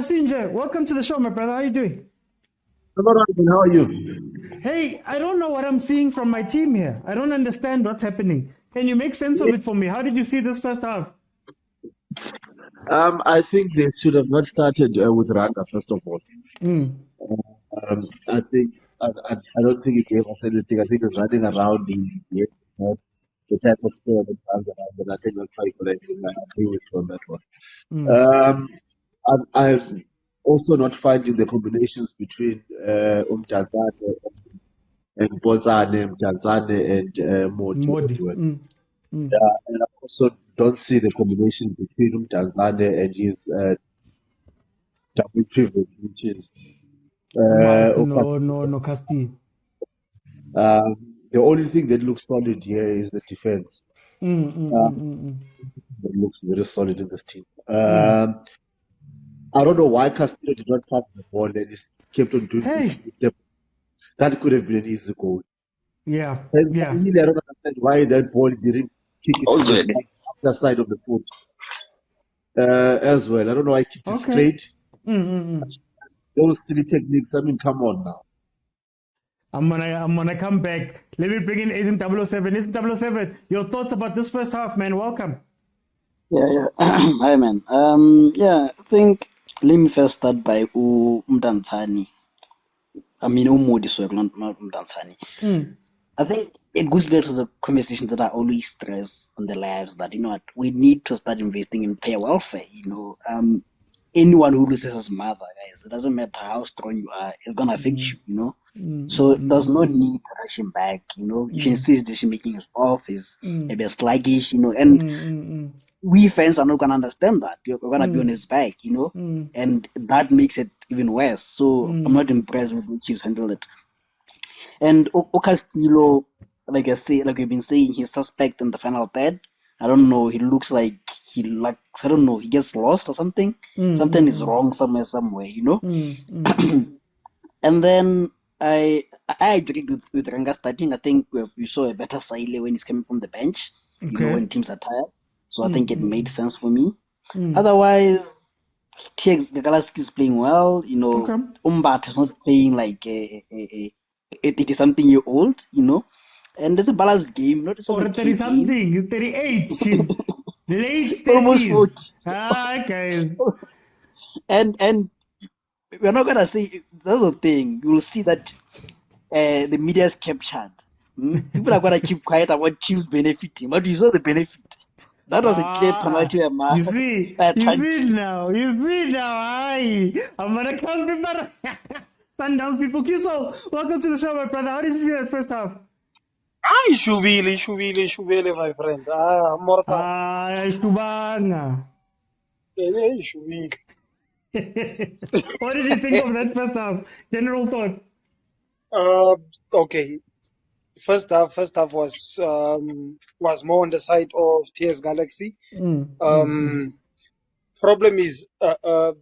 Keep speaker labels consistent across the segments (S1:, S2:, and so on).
S1: Sinje, welcome to the show, my brother. How are you doing?
S2: I'm all right, man. How are you?
S1: Hey, I don't know what I'm seeing from my team here. I don't understand what's happening. Can you make sense of it for me? How did you see this first half?
S2: I think they should have not started with Ranga, first of all. I think I don't think it gave us anything. I think it's running around the type of player that runs around, and I think that's quite correct. I agree with you on that one. I'm also not finding the combinations between Mdantsane and Botsane, Mdantsane and Modi.
S1: Modi.
S2: Yeah, and I also don't see the combination between Mdantsane and his double pivot, which is
S1: No, Casti.
S2: the only thing that looks solid here is the defense. That looks very solid in this team. I don't know why Castillo did not pass the ball and he kept on doing this step. That could have been an easy goal.
S1: Yeah.
S2: And really, I don't understand why that ball didn't kick it to the other side of the foot as well. I don't know why he kicked it straight. Those silly techniques. I mean, come on now.
S1: I'm gonna come back. Let me bring in Agent 007. Agent 007, your thoughts about this first half, man? Welcome.
S3: Yeah. Hi, man. I think let me first start by Mdantsane. I mean, Modi, sorry, not Mdantsane. I think it goes back to the conversation that I always stress on the lives that, you know what, we need to start investing in player welfare. Anyone who loses his mother, guys, it doesn't matter how strong you are, it's gonna affect you, So there's no need to rush him back, You can see his decision making is off, is a bit sluggish, and we fans are not gonna understand that. We're gonna be on his back, and that makes it even worse. So I'm not impressed with the Chiefs handled it. And Castillo, like we've been saying, he's suspect in the final third. I don't know. He looks like he gets lost or something. Something is wrong somewhere, And then I agreed with Ranga starting. I think we saw a better Saile when he's coming from the bench, when teams are tired. So I think it made sense for me. Otherwise, the Galaxy is playing well. Umbat is not playing like a 30-something-year-old, And there's a balanced game. Not
S1: or 30-something, 38. Late 30s.
S3: Almost 40.
S1: Okay.
S3: And we're not gonna say that's the thing. You will see that the media is captured. People are gonna keep quiet about Chiefs benefiting, but you saw the benefit. That was a clear penalty.
S1: You see now. Aye. I'm gonna come remember. Sundowns people. Kiso, welcome to the show, my brother. How did you see that first half?
S4: Shubile, my friend. Morta.
S1: Shubanga.
S4: Shubile.
S1: What did you think of that first half? General thought.
S4: Okay. First half was more on the side of TS Galaxy. Problem is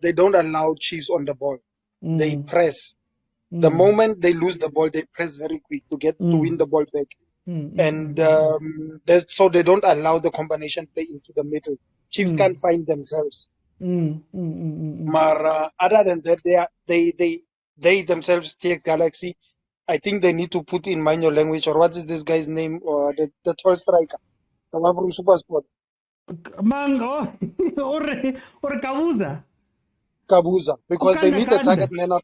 S4: they don't allow Chiefs on the ball. They press. The moment they lose the ball, they press very quick to win the ball back. And so they don't allow the combination play into the middle. Chiefs can't find themselves. But other than that, they themselves take Galaxy. I think they need to put in manual language, or what is this guy's name, or the tall striker, the one from Supersport.
S1: Mango or Kabuza.
S4: Kabuza, because they need the target man of.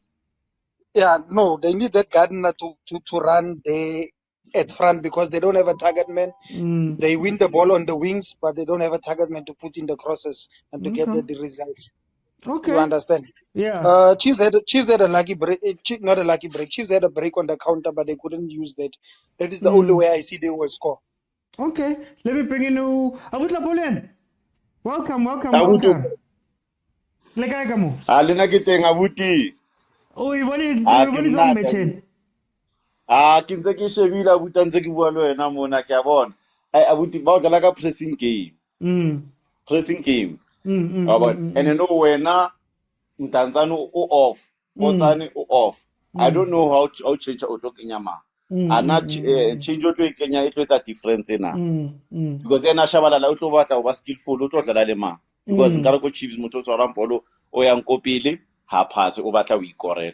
S4: Yeah, no, they need that Gardner to run there at front because they don't have a target man. They win the ball on the wings, but they don't have a target man to put in the crosses and to get the results.
S1: Okay.
S4: You understand?
S1: Yeah.
S4: Chiefs had a lucky break. Not a lucky break. Chiefs had a break on the counter, but they couldn't use that. That is the only way I see they will score.
S1: Okay. Let me bring in Abutla Polen. Welcome. Lekau kamu.
S5: Alina kiteng abuti.
S1: Oh, you want to mention?
S5: Ke ntse ke shebile abuti ntse ke bua le wena mona ke a bona. Abuti ba o dlala ka pressing game. Pressing game. And no wena Mdantsane o off. Botsane o off. I don't know how change o tlo kenya ma. Ana change o tlo kenya e tlo etsa difference na. Because then Shabalala o tlo batla o ba skillful o tlo dlala le ma. Because nkare ko Chiefs motho o tshwarang bolo o yang ko pele ha pass o batla o ikorela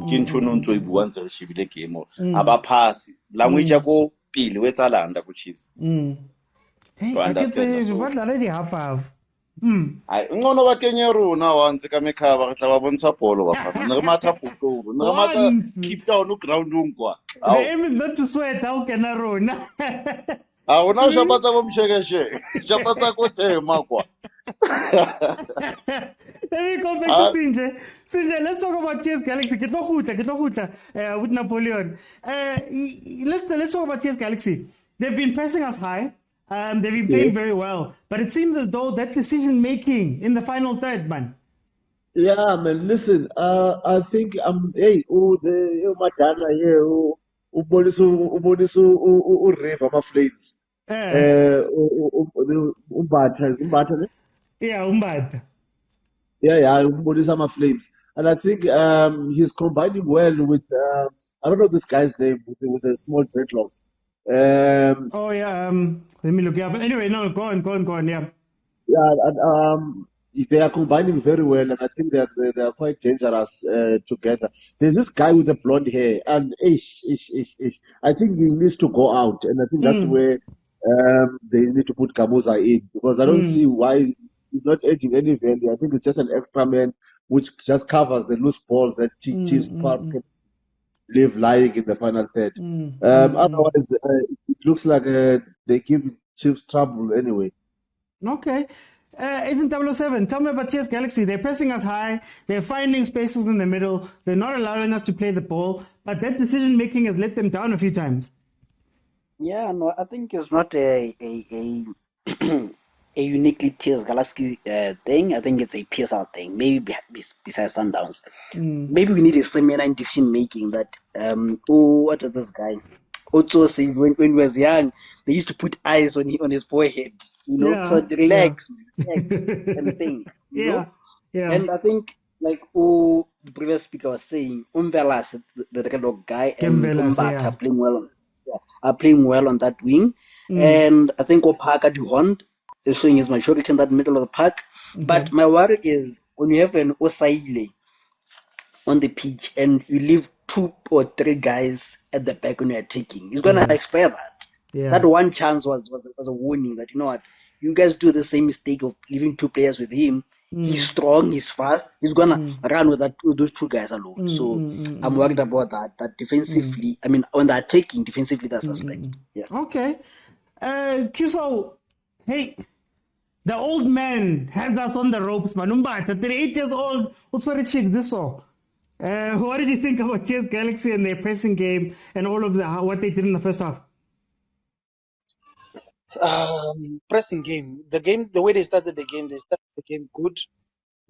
S5: ke ntho no ntso e bua ntse re shebile game ha ba pass language ya ko pele we tsa landa go Chiefs
S1: hey I can say ba dlala di half
S5: ai ngono ba kenye rona wa ntse ka mekhaba re tla ba bontsha polo ba fana ne re matha potlo ne re matha keep down ground kwa
S1: the aim is not to sweat how can I run
S5: a ona shapatsa go mshekeshe shapatsa ko tema kwa.
S1: Let me go back to Sinje. Sinje, let's talk about TS Galaxy. Get no huta, with Napoleon. Let's talk about TS Galaxy. They've been pressing us high. They've been playing very well. But it seems as though that decision making in the final third, man.
S2: Yeah, man. Listen, I think hey, the Madana here, Reva, my flames. Umbatha,
S1: Yeah, Umbata.
S2: Yeah, Monisama Flames. And I think he's combining well with, I don't know this guy's name, with the small dreadlocks.
S1: Oh, yeah, let me look. Yeah, but anyway, no, go on, yeah.
S2: Yeah, and they are combining very well, and I think they are quite dangerous together. There's this guy with the blonde hair, and I think he needs to go out, and I think that's where they need to put Kamuza in, because I don't see why he's not adding any value. I think it's just an extra man which just covers the loose balls that Chiefs can leave lying in the final third. Otherwise, it looks like they give Chiefs trouble anyway.
S1: Okay. Agent 007, tell me about TS Galaxy. They're pressing us high. They're finding spaces in the middle. They're not allowing us to play the ball. But that decision making has let them down a few times.
S3: Yeah, no, I think it's not a a uniquely TS Galaxy thing. I think it's a PSL thing. Maybe besides Sundowns. Maybe we need a seminar in decision making that what is this guy? Otto says when he was young, they used to put eyes on his forehead, so relax and think, know.
S1: Yeah.
S3: And I think like the previous speaker was saying, Umvelas, the red dog guy, and Umbata are playing well on that wing. And I think Opaka Duhond is showing his maturity in that middle of the park. Okay. But my worry is when you have an Osaile on the pitch and you leave 2 or 3 guys at the back when you're taking, he's gonna expire that. Yeah. That one chance was a warning that, you know what, you guys do the same mistake of leaving 2 players with him. He's strong, he's fast, he's gonna run with those 2 guys alone. So I'm worried about that defensively. I mean, on the attacking, defensively, that's suspect. Yeah.
S1: Okay. Kiso, hey, the old man has us on the ropes, man. 38 years old. What's for a chick this so? What did you think about TS Galaxy and their pressing game and all of what they did in the first half?
S4: Pressing game. The way they started the game good.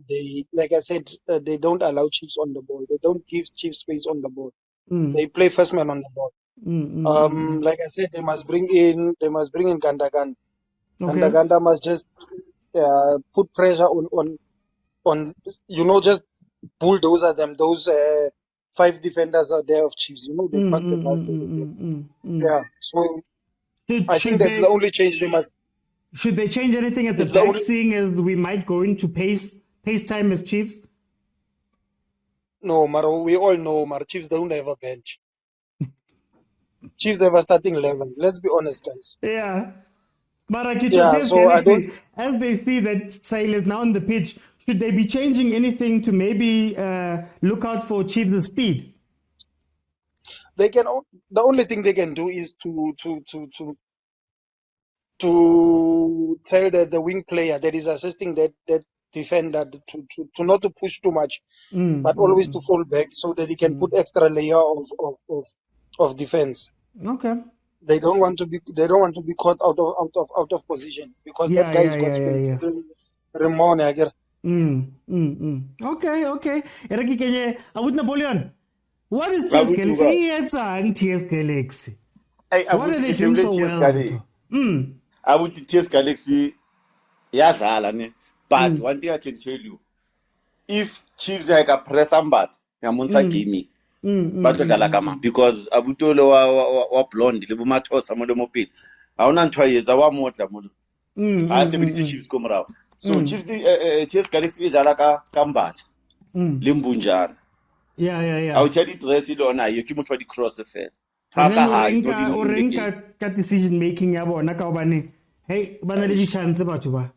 S4: They, like I said, they don't allow Chiefs on the ball. They don't give Chiefs space on the ball. They play first man on the ball. Like I said, they must bring in Gandagan. Okay. And Ganda must just put pressure on just bulldozer them. Those 5 defenders are there of Chiefs. They pack the bus. Yeah. So I think that's the only change they must.
S1: Should they change anything at the back, seeing as we might go into pace time as Chiefs?
S4: No, Maro, we all know Chiefs don't have a bench. Chiefs have a starting 11. Let's be honest, guys.
S1: Yeah. So I don't. As they see that Sale is now on the pitch, should they be changing anything to maybe look out for Chiefs' speed?
S4: They can. The only thing they can do is to tell the wing player that is assisting that defender to not to push too much, but always to fall back so that he can put extra layer of defense.
S1: Okay.
S4: They don't want to be caught out of position because that guy's got space. Ramon, I get.
S1: Okay. Eraki Kanye, Awut Napoleon. What is TS Galaxy? It's TS Galaxy. What are they doing so well?
S5: I would TS Galaxy. But one thing I can tell you, if Chiefs like a press but gaming. Because abutolo wa blonde le bomathosa mo le mopedi ha ona ntho a etsa wa motla mo a sebedise Chiefs ko morao so Chiefs TS Galaxy e jala ka mbatha Limbunjana.
S1: Yeah.
S5: I will tell it rest it on you keep try the cross fair.
S1: And then orenka decision making ya bona ka obane hey bana le chance batho ba.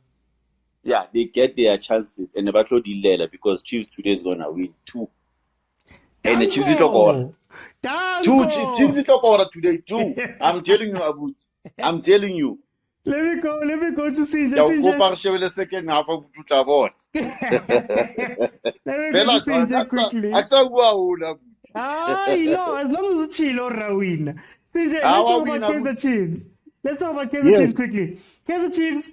S5: Yeah, they get their chances and never throw the because Chiefs today is gonna win 2. And the Chiefs is
S1: Danko!
S5: Chiefs is today too. I'm telling you, Abu. I'm telling you.
S1: Let me go to Sinja.
S5: The second half of Tutabon.
S1: Let me go to Sinja quickly. As long as the chill or Rawin. Sinja, let's talk about Kaizer Chiefs. Let's talk about Kaizer Chiefs quickly. Kaizer Chiefs,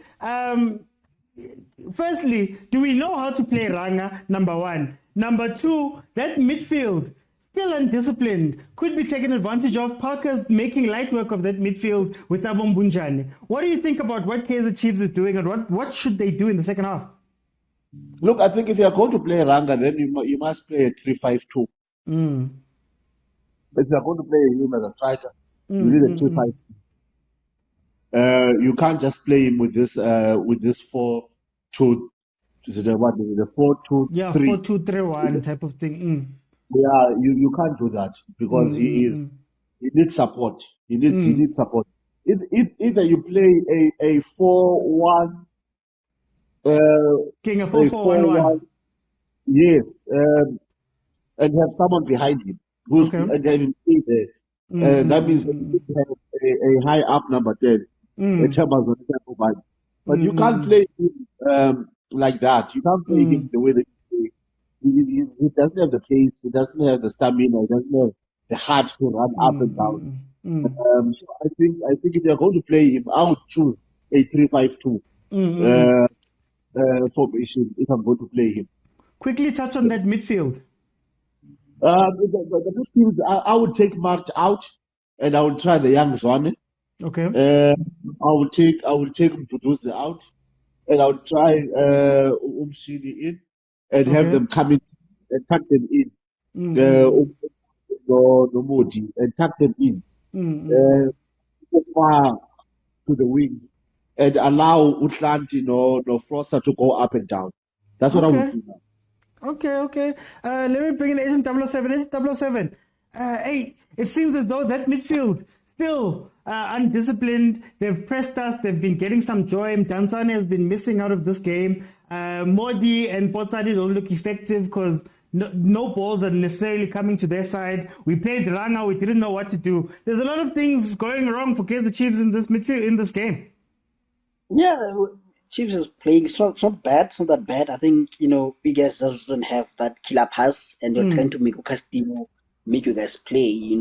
S1: firstly, do we know how to play Ranga? Number 1. Number 2, that midfield, still undisciplined, could be taken advantage of. Parker's making light work of that midfield with Abombunjane. What do you think about what Kaizer Chiefs is doing and what should they do in the second half?
S2: Look, I think if you are going to play Ranga, then you must play a 3-5-2. But if you are going to play him as a striker, you need a 3-5-2. You can't just play him with this 4-2. Is it the 4-2-3?
S1: Yeah, 4-2-3-1 type of thing.
S2: Yeah, you can't do that because he needs support. He needs support. Either you play a 4-1.
S1: King of 4-1-1.
S2: Yes, and have someone behind him who's and have him stay there. That means you have a high up number 10. But you can't play him like that. You can't play him the way that you play. He doesn't have the pace. He doesn't have the stamina. He doesn't have the heart to run up and down. So I think if you're going to play him, I would choose a 3-5-2 formation if I'm going to play him.
S1: Quickly touch on that midfield.
S2: The midfield, I would take Marked out, and I would try the young Zwane.
S1: Okay.
S2: I will take Mduduzi out, and I will try Umshini in, and have them come in and tuck them in. Modi and tuck them in far to the wing, and allow Utlanti no Froster to go up and down. That's what I would do now.
S1: Okay. Let me bring in Agent 007. Agent 007. Hey, it seems as though that midfield still undisciplined. They've pressed us. They've been getting some joy. Mtansane has been missing out of this game. Modi and Potsadi don't look effective because no balls are necessarily coming to their side. We played Ranga. We didn't know what to do. There's a lot of things going wrong for Kaizer Chiefs in this midfield in this game.
S3: Yeah, Chiefs is playing. It's not bad. It's not that bad. I think you guys just don't have that killer pass, and you're trying to make Castillo make you guys play.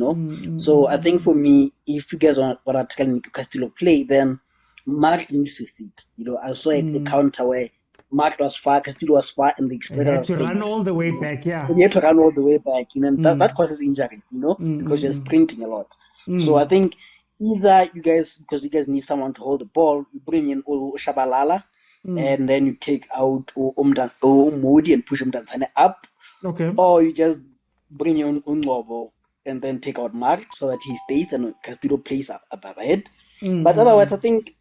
S3: So I think for me, if you guys want to tell me Castillo play, then Mark needs to sit. I saw the counter where Mark was far, Castillo was far, and the
S1: exploiter had to run all the way back. Yeah,
S3: you have to run all the way back. And that causes injuries. Because you're sprinting a lot. So I think either you guys, because you guys need someone to hold the ball, you bring in Shabalala, and then you take out Modi and push Mdansane up.
S1: Okay.
S3: Or you just bring in Unlobo and then take out Mark so that he stays and Castillo plays up ahead. But otherwise, I think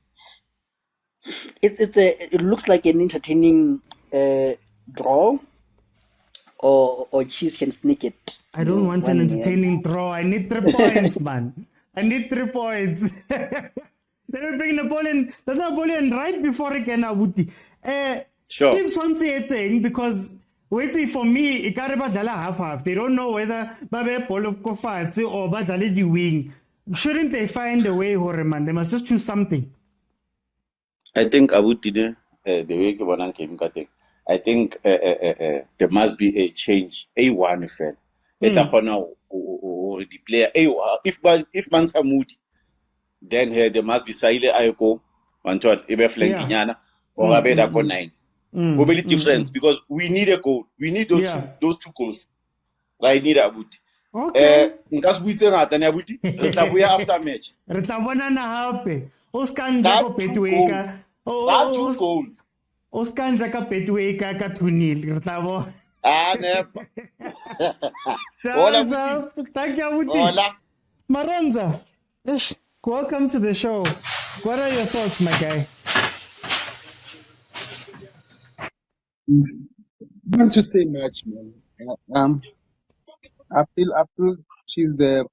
S3: it looks like an entertaining draw, or Chiefs can sneak it.
S1: I don't want an entertaining draw. I need 3 points, man. I need 3 points. Then we bring Napoleon right before again, Abuti.
S5: Sure.
S1: Teams want to say because for me, it can't be half. They don't know whether Babe Polo Kofatsi or Badale the wing. Shouldn't they find a way, Horeman? They must just choose something.
S5: I think Abuti, the way Kibanan came, I think there must be a change. A1 fan. It's a honor the player. If Mansa Moody, then there must be Saile Ayoko, Manchot, Ebe Flankinyana, or Abeda Ko 9. We'll be different because we need a goal. We need those 2 goals. I need Abuti.
S1: Okay.
S5: That's we tell Nathan Abuti. We after match.
S1: Retabona na hape. Oskan Jaco Petueka.
S5: That 2 goals.
S1: Oskan Jaka Petueka Katunil. Retabo.
S5: Never.
S1: Thank you, Abuti.
S5: Hola.
S1: Maranza. Welcome to the show. What are your thoughts, my guy?
S6: I want to say much, man. I feel she's the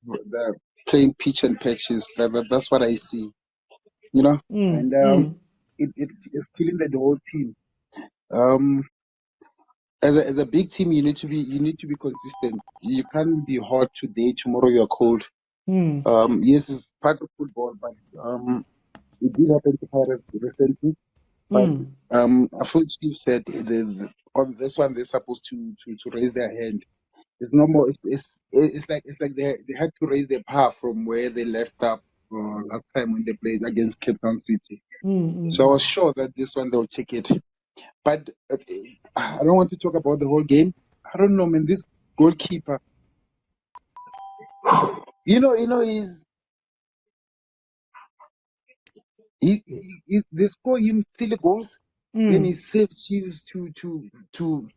S6: playing pitch and patches. That's what I see, you know. And it's killing the whole team. As a big team, you need to be consistent. You can't be hot today, tomorrow you're cold. Yes, it's part of football, but it did happen to Pirates recently. But I feel Chief said on this one they're supposed to raise their hand. It's no more. It's like they had to raise their bar from where they left up last time when they played against Cape Town City. So I was sure that this one they'll take it. But I don't want to talk about the whole game. I don't know, man. This goalkeeper, he's they score him silly goals, then he saves Chiefs to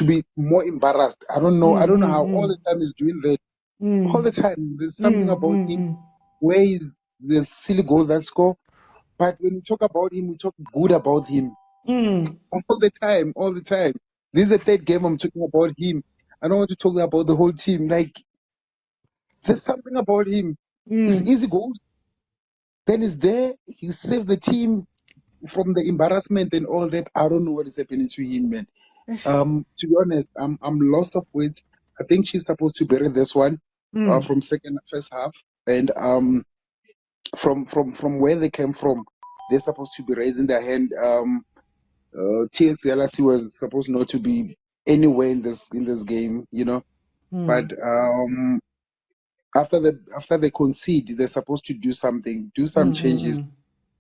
S6: be more embarrassed. I don't know how all the time he's doing that. All the time, there's something about him where the silly goal that score. But when we talk about him, we talk good about him all the time, all the time. This is the third game I'm talking about him. I don't want to talk about the whole team. Like, there's something about him. It's easy goals. Then he's there. He saved the team from the embarrassment and all that. I don't know what is happening to him, man. To be honest, I'm lost of words. I think she's supposed to bury this one from first half, and from where they came from, they're supposed to be raising their hand. TX Galaxy was supposed not to be anywhere in this game, you know. But after they concede, they're supposed to do something, do some changes.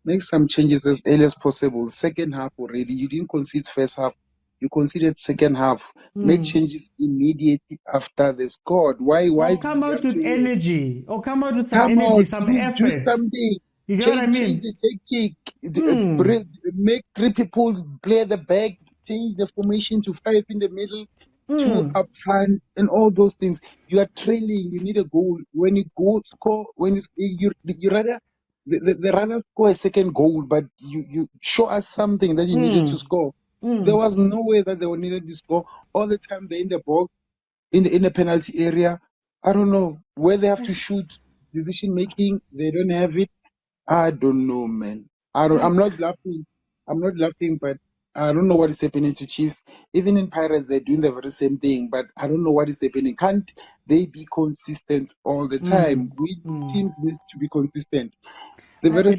S6: Make some changes as early as possible. Second half already. You didn't concede first half. You conceded second half. Make changes immediately after they scored. Why?
S1: Or come out with energy. Or come out with some energy, some effort.
S6: Do something.
S1: You get what I mean?
S6: Change the tactic. Make 3 people play at the back. Change the formation to 5 in the middle. 2 up front and all those things. You are trailing. You need a goal. When you go score, you rather the runner score a second goal, but you show us something that you needed to score. There was no way that they were needed to score. All the time they're in the box, in the penalty area. I don't know where they have to shoot. Decision making, they don't have it. I don't know, man. I'm not laughing. But I don't know what is happening to Chiefs. Even in Pirates, they're doing the very same thing, but I don't know what is happening. Can't they be consistent all the time? We teams need to be consistent. The very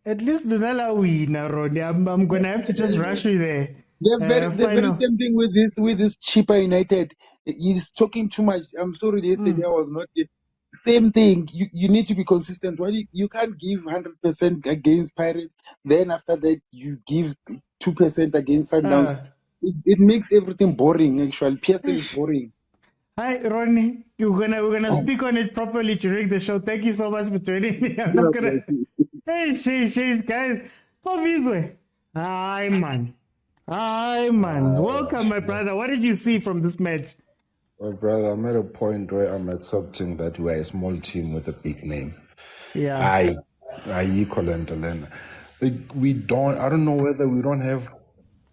S1: at least Lunala winner, Ronnie. I'm gonna have to just rush you there.
S6: The very same thing with this cheaper United. He's talking too much. I'm sorry, yesterday I was not there. Same thing. You need to be consistent. You can't give 100% against Pirates. Then after that, you give 2% against Sundowns. It makes everything boring. Actually, PSL is boring.
S1: Hi, Ronnie. We're gonna speak on it properly during the show. Thank you so much for joining me. I'm just gonna. Hey, sheesh, guys. Hi, man. Welcome, my brother. What did you see from this match?
S7: Well, brother, I'm at a point where I'm accepting that we're a small team with a big name.
S1: Yeah.
S7: I equal and Like I don't know whether we don't have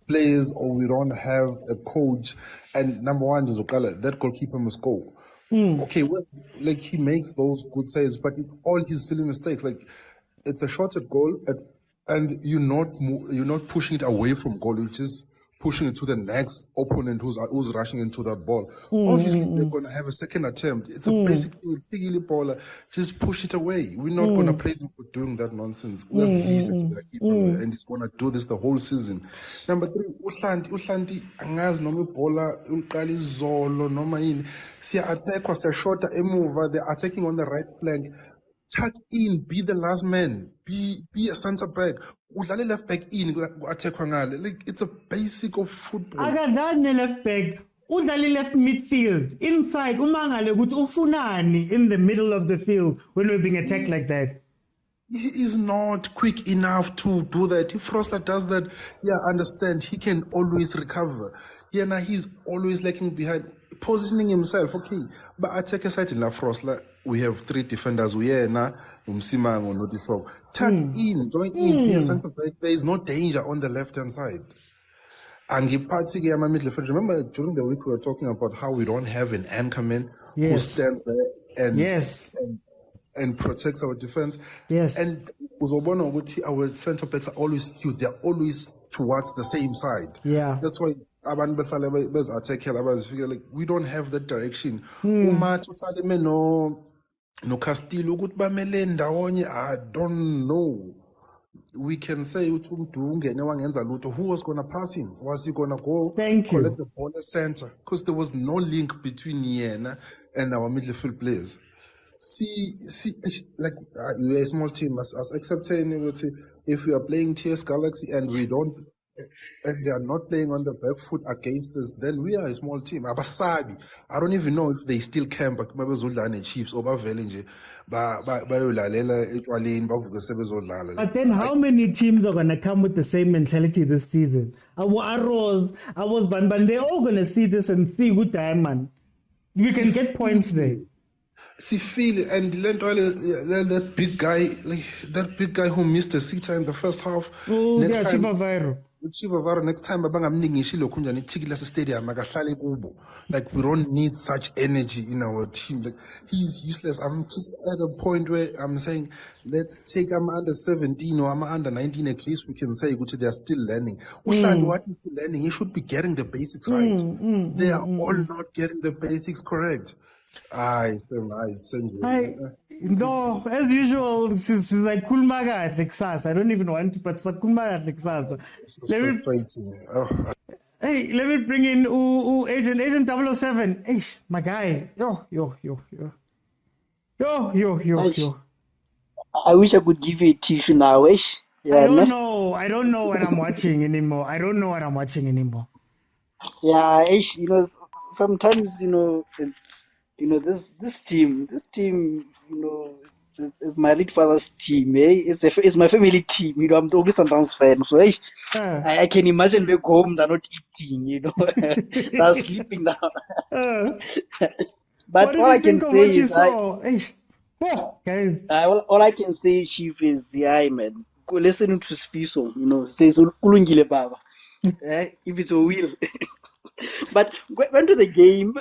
S7: players or we don't have a coach. And number one is that goalkeeper must go. Okay, he makes those good saves, but it's all his silly mistakes. Like, it's a shot at goal, and you're not pushing it away from goal. You're just pushing it to the next opponent who's rushing into that ball. Obviously, they're going to have a second attempt. It's a basically Figili baller. Just push it away. We're not going to praise him for doing that nonsense. And he's going to do this the whole season. Number 3, Uhlanti angazi noma ibhola uliqala izolo noma yini. Siya-attack, siya-shota emuva. They're attacking on the right flank. Tuck in, be the last man, be a center back. Udlale left back in, attack ngale. Like, it's a basic of football.
S1: Akadlali left back, udlale left midfield. Inside, umangale ukuthi ufunani in the middle of the field when we're being attacked like that.
S7: He is not quick enough to do that. If Frosler does that, understand, he can always recover. Now he's always lacking behind, positioning himself, okay. But I take a side in La Frosler. We have 3 defenders. We are now Mosimane or Notifog. Tuck in, join in, be a center back. There is no danger on the left-hand side. Angiphathi-ke ama-midfield. Remember during the week we were talking about how we don't have an anchorman who
S1: Yes.
S7: stands there and
S1: Yes.
S7: and protects our defense.
S1: Yes.
S7: And uzobona ukuthi our centre backs are always skewed. They're always towards the same side.
S1: Yeah.
S7: That's why abantu behlale bezattackela abazifika, like we don't have that direction. Uma uhlale no Castillo ukuthi bamele ndawonye, I don't know. We can say who was going to pass him? Was he going to go collect the ball at center? Because there was no link between Yena and our midfield players. See, like we're a small team. As except saying if we are playing TS Galaxy and we don't, and they are not playing on the back foot against us, then we are a small team. Abasabi, I don't even know if they still camp. But Chiefs or
S1: But then how many teams are going to come with the same mentality this season? I was but they're all going to see this and see good time, man. You can get points there.
S7: See, feel and that big guy who missed a sitter in the first half.
S1: Oh,
S7: next
S1: yeah,
S7: time, next time, like we don't need such energy in our team. Like he's useless. I'm just at a point where I'm saying, let's take under 17 or under 19. At least we can say they're still learning. What is he learning? He should be getting the basics right. They are all not getting the basics correct.
S1: No, as usual, it's like kulmaga at I don't even want to, but it's kulmaga at Hey, let me bring in Agent 007. Hey, my guy. Yo.
S3: I wish I could give you a tissue now, Yeah,
S1: I don't know what I'm watching anymore.
S3: Yeah, sometimes, it's, this team, it's my late father's team, It's my family team, I'm the only Sundowns fan, so I can imagine back home they're not eating, they're sleeping now. But all I can say is, all I can say, Chief, is, man, go listen to Sfiso, says Kulungile Baba, if it's a will. But going to the game,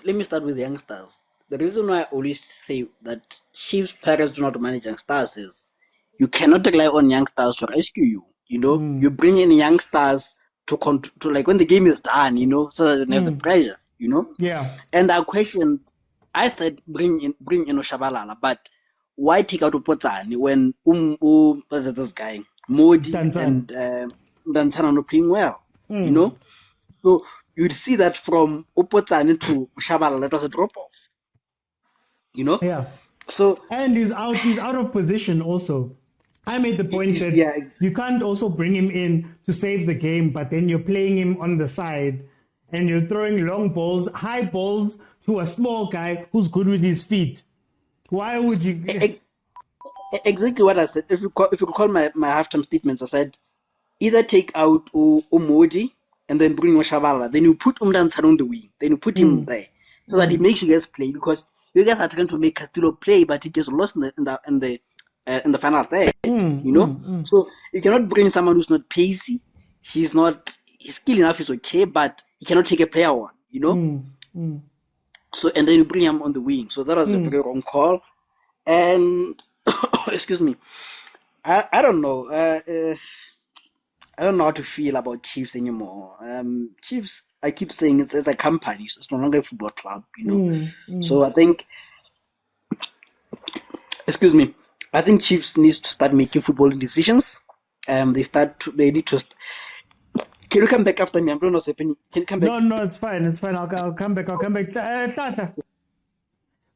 S3: let me start with the youngsters. The reason why I always say that Chiefs parents do not manage youngsters is you cannot rely on youngsters to rescue you. You bring in youngsters to like when the game is done, so that you don't have the pressure,
S1: Yeah.
S3: And I said bring in Shabalala, but why take out Upotsani when what's this guy Modi and Danzana not playing well, So you'd see that from Upotsani to Shabalala, that was a drop off,
S1: Yeah.
S3: So
S1: and he's out of position also. I made the point that you can't also bring him in to save the game, but then you're playing him on the side and you're throwing long balls, high balls to a small guy who's good with his feet. Why would you?
S3: Exactly what I said. If you call my halftime statements, I said either take out Modi and then bring Shabalala, then you put Umdansan on the wing, then you put him there so that he makes you guys play, because you guys are trying to make Castillo play, but he gets lost in the final third, So you cannot bring someone who's not pacey. His skill enough is okay, but he cannot take a player on, So and then you bring him on the wing. So that was a very wrong call. And excuse me, I don't know. I don't know how to feel about Chiefs anymore. Chiefs, I keep saying it's a company. It's no longer a football club, So I think, I think Chiefs needs to start making football decisions. They need to. Can you come back after me? I'm not what's happening. Can you come back?
S1: No, it's fine. I'll come back. Tata,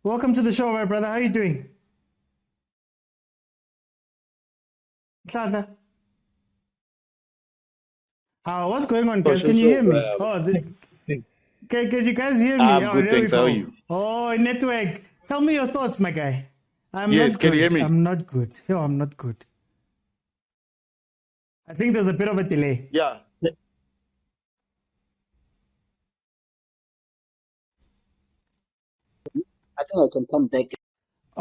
S1: welcome to the show, my brother. How are you doing? Tata. What's going on, guys? Can you hear me? Can you guys hear me?
S5: I'm good, thanks. How are you?
S1: Oh, network. Tell me your thoughts, my guy.
S5: Can you hear me?
S1: I'm not good. I'm not good. I think there's a bit of a delay.
S5: Yeah.
S3: I think I can come back.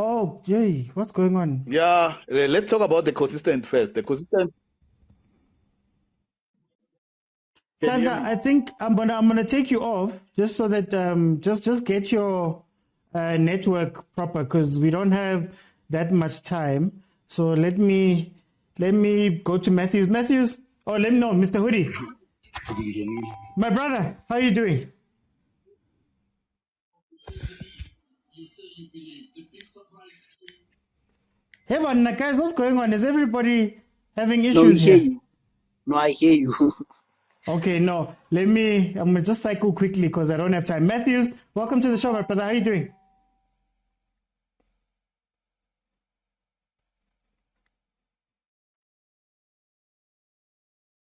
S1: Oh, yay, what's going on?
S5: Yeah, let's talk about the consistent first. The consistent. Can you hear
S1: Kaizer,
S5: me?
S1: I think I'm gonna take you off just so that just get your network proper because we don't have that much time. So let me go to Matthews. Matthews, oh let me know, Mr. Hoodie. My brother, how are you doing? Hey, man, guys, what's going on? Is everybody having
S3: No, we
S1: issues
S3: hear
S1: here?
S3: you. No, I hear you.
S1: Okay, no. I'm gonna just cycle quickly because I don't have time. Matthews, welcome to the show, my brother. How are you doing?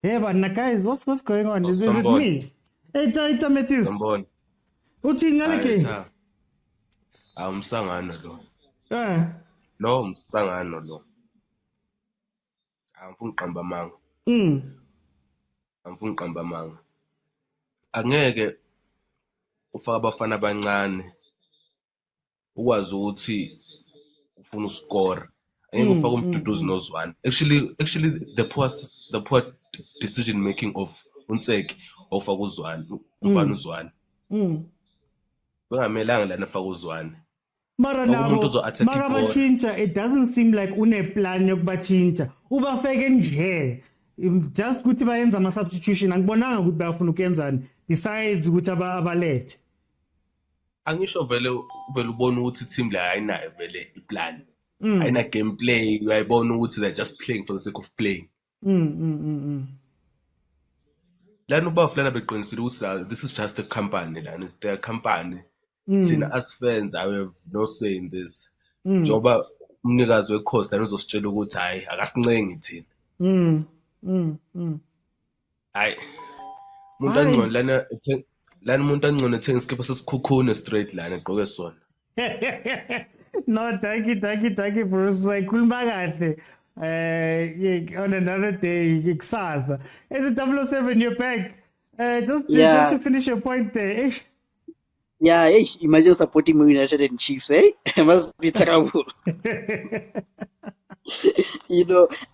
S1: Hey, but guys, what's going on? Is it me? Hey, it's Matthews.
S8: Sambona.
S1: Uthini ngale
S8: Hayi
S1: game?
S8: cha. Awumsangano lo.
S1: Ah.
S8: Lo umsangano lo. Angifuni uqamba amanga. Angifuni uqamba amanga. Angeke ufaka abafana abancane ukwazi ukuthi ufuna uscore. Angeke ufake umduduzi nozwane. Actually the poor decision making of uNtseki ofaka uzwane, ufana uzwane. Bengamelanga lana afaka uzwane.
S1: Mara bachinja, it doesn't seem like plan yokubachinja. Ubafeke nje. Just ukuthi bayenza ama substitution angibonanga ukuthi bayafuna ukuyenzani besides ukuthi abalethe.
S8: Angisho vele ubona ukuthi team la ayinayo vele iplan. Ayina gameplay, uyayibona ukuthi they're just playing for the sake of playing. Lana ubafana beqinisile ukuthi this is just a company lana, it's their company. Thina as fans, I have no say in this. Njoba umnikazi wecoast lana uzositshela ukuthi hayi akasincengi thina. Hayi. Umuntu angcono lana umuntu angcono ethenga isikipha sesikhukhune straight lana egqoke sona.
S1: No, thank you, Bruce. Sayikhuluma kahle. On another day, kusasa. Hey, the 007, you're back. Just to finish your point there.
S3: Yeah, imagine supporting Man United and Chiefs, eh? It must be terrible.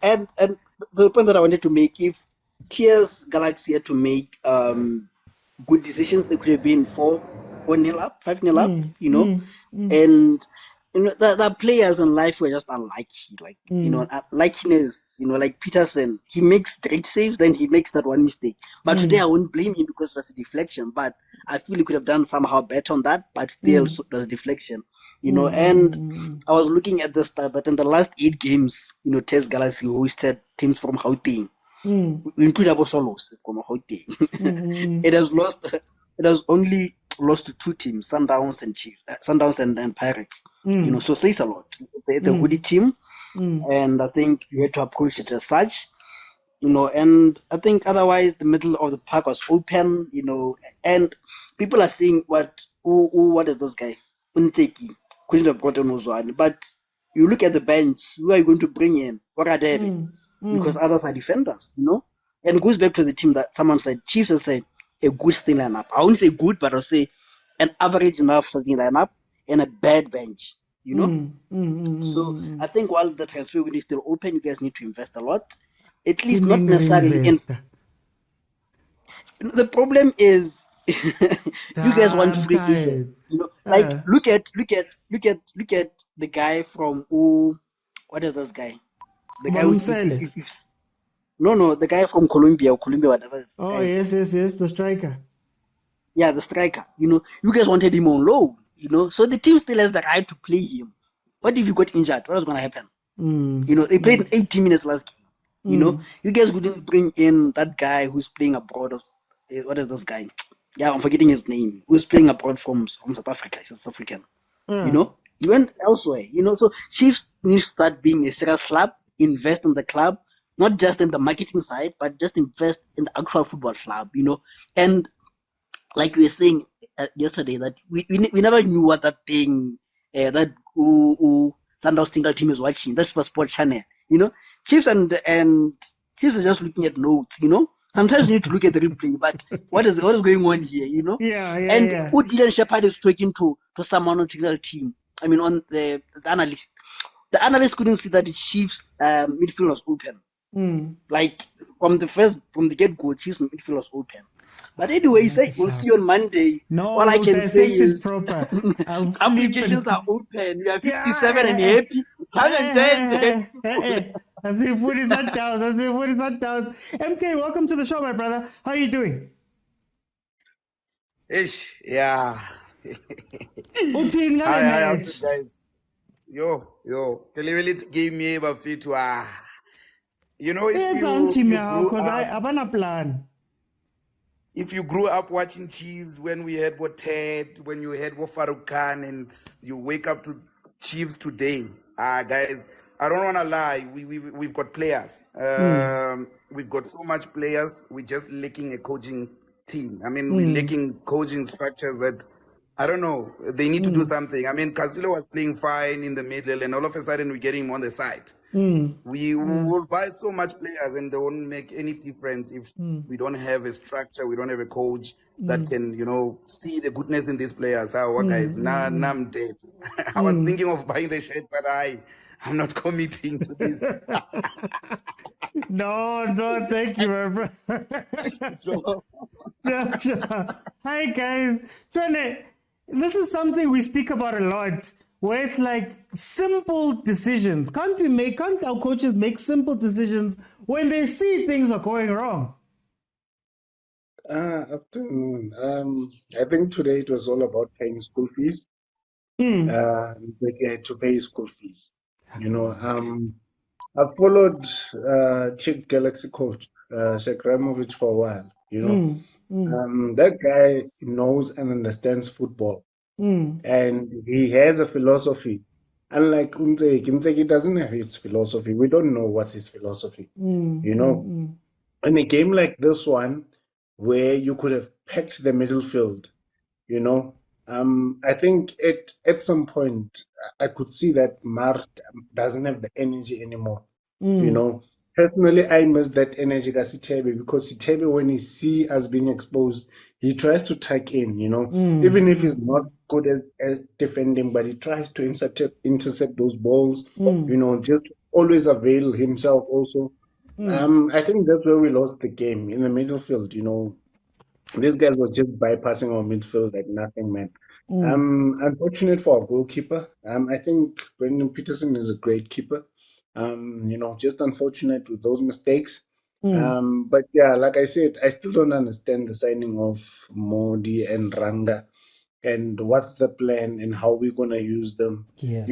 S3: And the point that I wanted to make, if TS Galaxy had to make good decisions, they could have been 4-0 up, 5-0 up, and the players in life were just unlucky, unluckiness, like Peterson, he makes great saves, then he makes that one mistake. But today I won't blame him because that's a deflection, but I feel he could have done somehow better on that, but still there's deflection, and I was looking at the stat that in the last 8 games, Test Galaxy hosted teams from Gauteng. We include Abo Solos from Gauteng. It has only lost to 2 teams, Sundowns and Chiefs, Sundowns and Pirates. So says a lot. It's a good team, and I think you had to approach it as such. And I think otherwise the middle of the park was open, and people are saying what is this guy? Unteki couldn't have gotten Uzwane. But you look at the bench, who are you going to bring in? What are they? Because others are defenders, and it goes back to the team that someone said, Chiefs has said a good starting lineup. I won't say good, but I'll say an average enough starting lineup and a bad bench, So I think while the transfer window is still open, you guys need to invest a lot. At least not necessarily. The problem is you guys want free agents. Look at the guy from what is this guy? The guy the guy from Colombia, whatever.
S1: Oh yes, the striker.
S3: Yeah, the striker. You guys wanted him on loan. So the team still has the right to play him. What if you got injured? What was going to happen? They played 80 minutes last game. You guys wouldn't bring in that guy who's playing abroad. What is this guy? Yeah, I'm forgetting his name. Who's playing abroad from South Africa? He's South African. You went elsewhere. So Chiefs need to start being a serious club. Invest in the club, not just in the marketing side, but just invest in the actual football club. And like we were saying yesterday, that we never knew what that thing that Sundowns single team is watching. That's for Sport Channel. Chiefs and Chiefs are just looking at notes. Sometimes you need to look at the replay, but what is going on here?
S1: Yeah.
S3: And who Dylan Shepard is talking to someone on the technical team on the analyst. The analyst couldn't see that the Chiefs midfield was open. Like from the get-go, Chiefs midfield was open. But anyway, he said we'll see on Monday.
S1: No,
S3: all I can say is
S1: proper. I'll
S3: applications are open. You are 57 and happy. Come and join.
S1: As the food is not down. MK, welcome to the show, my brother. How are you doing?
S9: Ish, yeah.
S1: Uthini ngale
S9: Hi,
S1: match?
S9: guys. Yo. Delivery gave me a fit to you know, if you grew up watching Chiefs when we had what Ted, when you had what Farouk Khan, and you wake up to Chiefs today, guys, I don't want to lie. We've got players. We've got so much players. We're just lacking a coaching team. I mean, we're lacking coaching structures that, I don't know, they need to do something. I mean, Castillo was playing fine in the middle, and all of a sudden we're getting him on the side. We will buy so much players, and they won't make any difference if we don't have a structure, we don't have a coach that can, see the goodness in these players. Guys, now I'm dead. I was thinking of buying the shirt, but I'm not committing to this.
S1: No, thank you, my brother. Hi, guys. This is something we speak about a lot, where it's like simple decisions. Can't our coaches make simple decisions when they see things are going wrong?
S6: Afternoon. I think today it was all about paying school fees. To pay school fees. I've followed Chief Galaxy coach Sheikh Ramovich for a while. That guy knows and understands football, and he has a philosophy. Unlike Umteki doesn't have his philosophy. We don't know what's his philosophy. In a game like this one, where you could have packed the middle field, I think at some point I could see that Mart doesn't have the energy anymore. Personally, I miss that energy that Sitebe, because Sitebe, when he see us being exposed, he tries to tuck in, even if he's not good at defending, but he tries to intercept those balls, just always avail himself also. I think that's where we lost the game, in the middle field. These guys were just bypassing our midfield like nothing, man. Unfortunate for our goalkeeper. I think Brendan Peterson is a great keeper. Just unfortunate with those mistakes. But yeah, like I said, I still don't understand the signing of Modi and Ranga, and what's the plan and how we're gonna use them.
S1: Yes.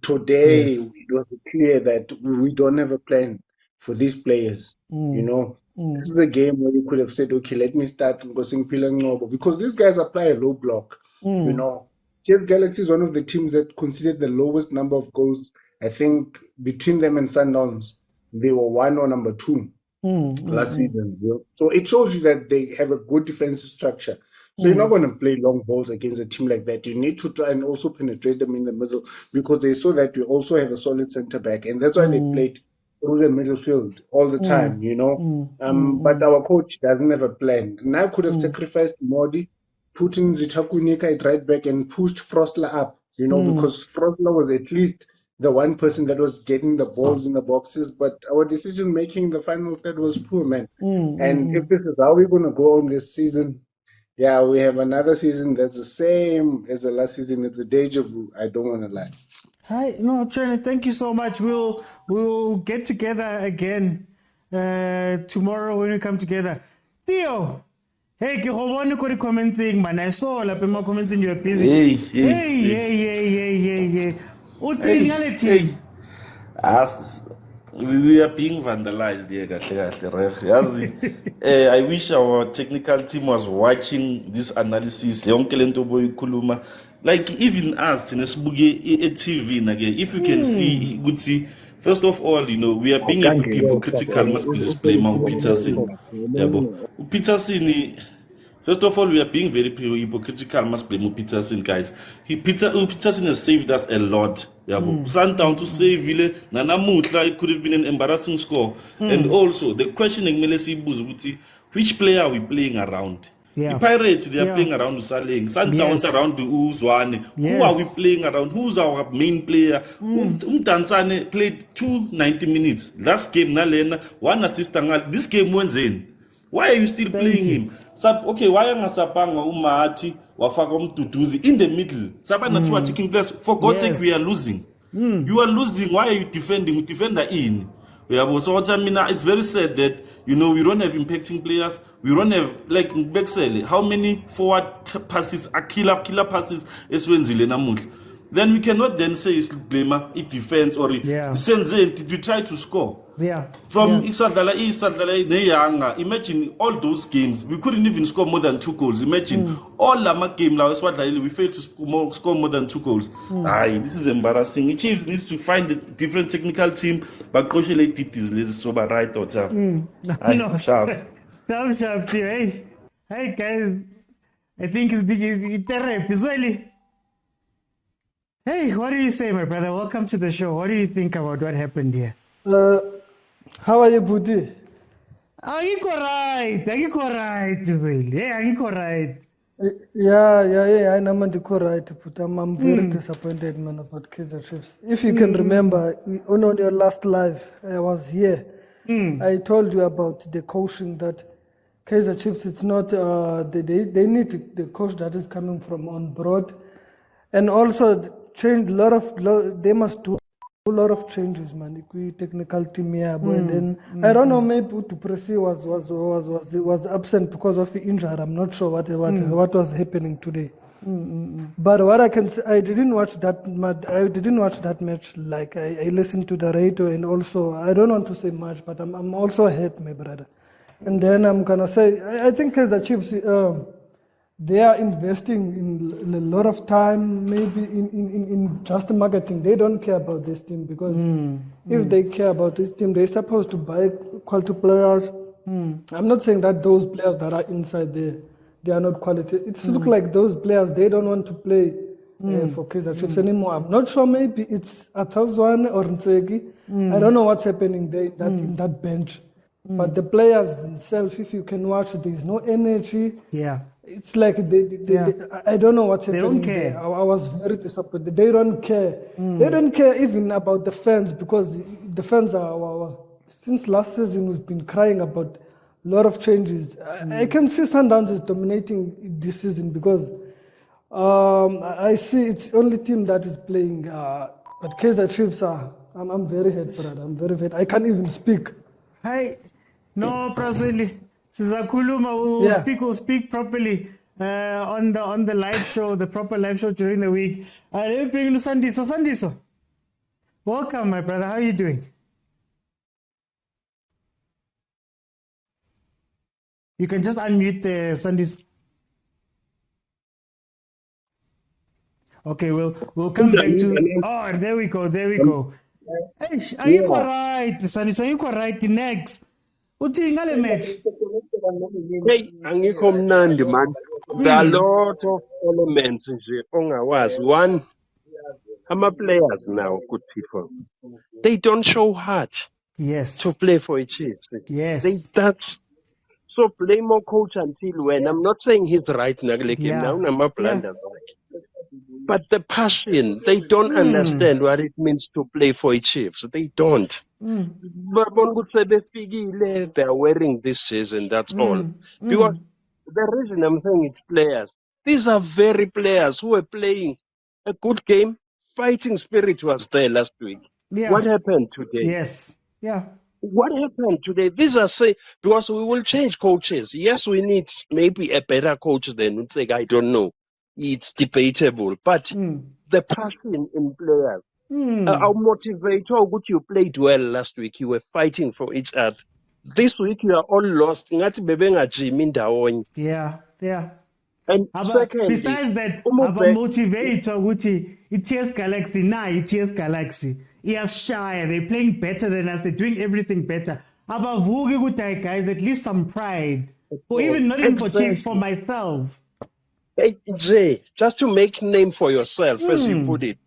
S6: Today it was clear that we don't have a plan for these players. This is a game where you could have said, okay, let me start Ngosing Pilangobo, because these guys apply a low block. Chiefs Galaxy is one of the teams that conceded the lowest number of goals. I think between them and Sundowns, they were 1 or number 2 last season. So it shows you that they have a good defensive structure. So you're not going to play long balls against a team like that. You need to try and also penetrate them in the middle, because they saw that we also have a solid centre back, and that's why they played through the middle field all the time, But our coach doesn't have a plan. Now could have sacrificed Modi, put in Zitakunika at right back, and pushed Frostler up, because Frostler was at least the one person that was getting the balls in the boxes. But our decision making in the final third was poor, man. And if this is how we're going to go on this season, yeah, we have another season that's the same as the last season. It's a deja vu. I don't want to lie.
S1: Hi, no, Trent, thank you so much. We'll get together again tomorrow when we come together. Theo, hey, ke go bona ko commenting, man. I saw la pe ma commenting you are busy. Hey. Uthini
S10: we are being vandalized here. I wish our technical team was watching this analysis. Like even us, TV, if you can see, good see. First of all, we are being hypocritical. Must be display Peterson. Peterson. First of all, we are being very hypocritical. Must blame Peterson, guys. Peterson has saved us a lot. Sundowns to save Ville, Nana Mutla, it could have been an embarrassing score. And also, the question in Melesi Buzuti, which player are we playing around?
S1: Yeah.
S10: Pirates, they are
S1: Yeah.
S10: playing around Saleng. Sundowns
S1: Yes.
S10: around Uzwane.
S1: Yes.
S10: Who are we playing around? Who's our main player? Umdansane played 90 minutes. Last game, Nalena, one assist. This game went in. Why are you still playing him? Okay, why are Sapanga, Umahati, Wafaka Mduduzi in the middle? Sabana two are taking place. For God's sake, we are losing. You are losing. Why are you defending? Defender in. Yeah, so what I mean, it's very sad that we don't have impacting players. We don't have like Bexel. How many forward passes are killer passes is when Zilenamuth. Then we cannot then say it's blamer, it defends or it did we try to score?
S1: Yeah.
S10: From Isadala, imagine all those games. We couldn't even score more than 2 goals. Imagine all Lama game now we failed to score more than 2 goals. This is embarrassing. Chiefs needs to find a different technical team, but Coach did this so right or
S1: Sharp. Hey guys, I think it's big therapy as well. Hey, what do you say, my brother? Welcome to the show. What do you think about what happened here?
S11: How are you, Budi?
S1: I'm right. Hey, I'm right.
S11: Yeah, I know I'm right, but I'm very disappointed, man, about Kaizer Chiefs. If you can remember, on your last live, I was here. I told you about the coaching that Kaizer Chiefs, it's not, they need the coach that is coming from on board. And also change they must do a lot of changes, man. Technical team here, and then I don't know, maybe Patrice was absent because of the injury. I'm not sure what was happening today. But what I can say, I didn't watch that match. Like I listened to the radio, and also I don't want to say much, but I'm also hurt, my brother. And then I'm gonna say I think Kaizer Chiefs. They are investing in a lot of time, maybe in just marketing. They don't care about this team because if they care about this team, they're supposed to buy quality players. I'm not saying that those players that are inside there, they are not quality. It looks like those players, they don't want to play for Kaizer Chiefs anymore. I'm not sure, maybe it's Atazwane or Ntsegi. I don't know what's happening there in that bench. But the players themselves, if you can watch, there's no energy.
S1: Yeah.
S11: It's like I don't know what's happening.
S1: They don't care.
S11: There. I was very disappointed. They don't care. They don't care even about the fans, because the fans since last season we've been crying about a lot of changes. I can see Sundowns is dominating this season because I see it's the only team that is playing. But Kaizer Chiefs I'm very hurt, brother. I'm very hurt. I can't even speak.
S1: Hey, no, Brazil. Sizakuluma will speak properly on the live show, the proper live show during the week. Let me bring you Sandiso. Welcome, my brother. How are you doing? You can just unmute the Sandiso. Okay, we'll come back to. Oh, there we go. Hey, are you correct, Sandiso? Are you correct? Next. Uthi ngale match.
S12: Hey, angikho mnandi man. There are a lot of elements nje ongawazi. One, players now, good people. They don't show heart.
S1: Yes.
S12: To play for a Chiefs.
S1: Yes.
S12: So blame more coach until when. I'm not saying he's right now. But the passion, they don't understand what it means to play for a Chiefs. They don't. But they are wearing this jersey and that's all. Because the reason I'm saying it's players, these are very players who are playing a good game. Fighting spirit was there last week.
S1: Yeah.
S12: What happened today?
S1: Yes. Yeah.
S12: What happened today? These are because we will change coaches. Yes, we need maybe a better coach than Utseg. I don't know. It's debatable. But the passion in players, our motivator, what you played well last week, you were fighting for each other. This week you are all lost.
S1: Yeah.
S12: And secondly,
S1: besides that, our motivator, it's Galaxy. Yes, shy. They're playing better than us. They're doing everything better. About guys, at least some pride. Or even not even for Chiefs, for myself.
S12: Hey, Jay, just to make name for yourself, as you put it.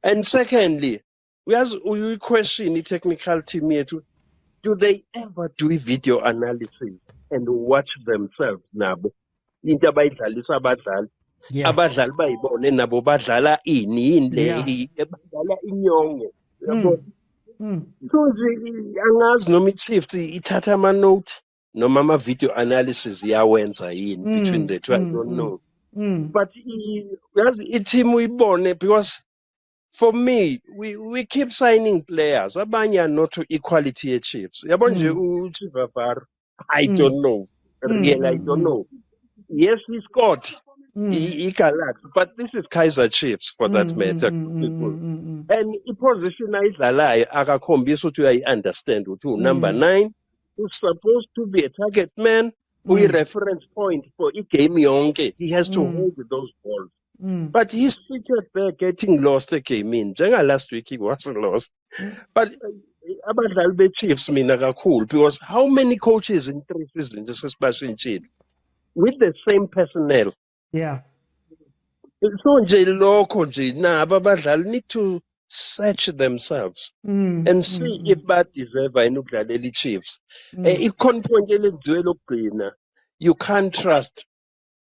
S12: And secondly, we question the technical team here too. Do they ever do video analysis and watch themselves now? into abayidlalisa abadlali abadlali bayibone nabo badlala yini le badlala inyongo yabo so nje angazi noma i-Chiefs ithatha ama-note noma ama-video analysis yawenza yini between the two I don't know but yazi i-team uyibone because for me we keep signing players abanye are not to equality ye-Chiefs yabo nje uChivavaro I don't know really I don't know yes he scored he Galaxy but this is Kaizer Chiefs for that matter people and i-position ayidlalayo akakhombisa ukuthi uyayi-understand ukuthi number 9 who's supposed to be a target man uyi-reference point for i-game yonke he has to hold those balls but he's seated there getting lost egamini njenga-last week he was lost but abadlali be-Chiefs mina kakhulu because how many coaches in 3 seasons esesibashintshile with the same personnel so nje lokho nje nabo abadlali need to search themselves and see if badeserve yini ukudlalela i-Chiefs i-point elenziwe lokugcina you can't trust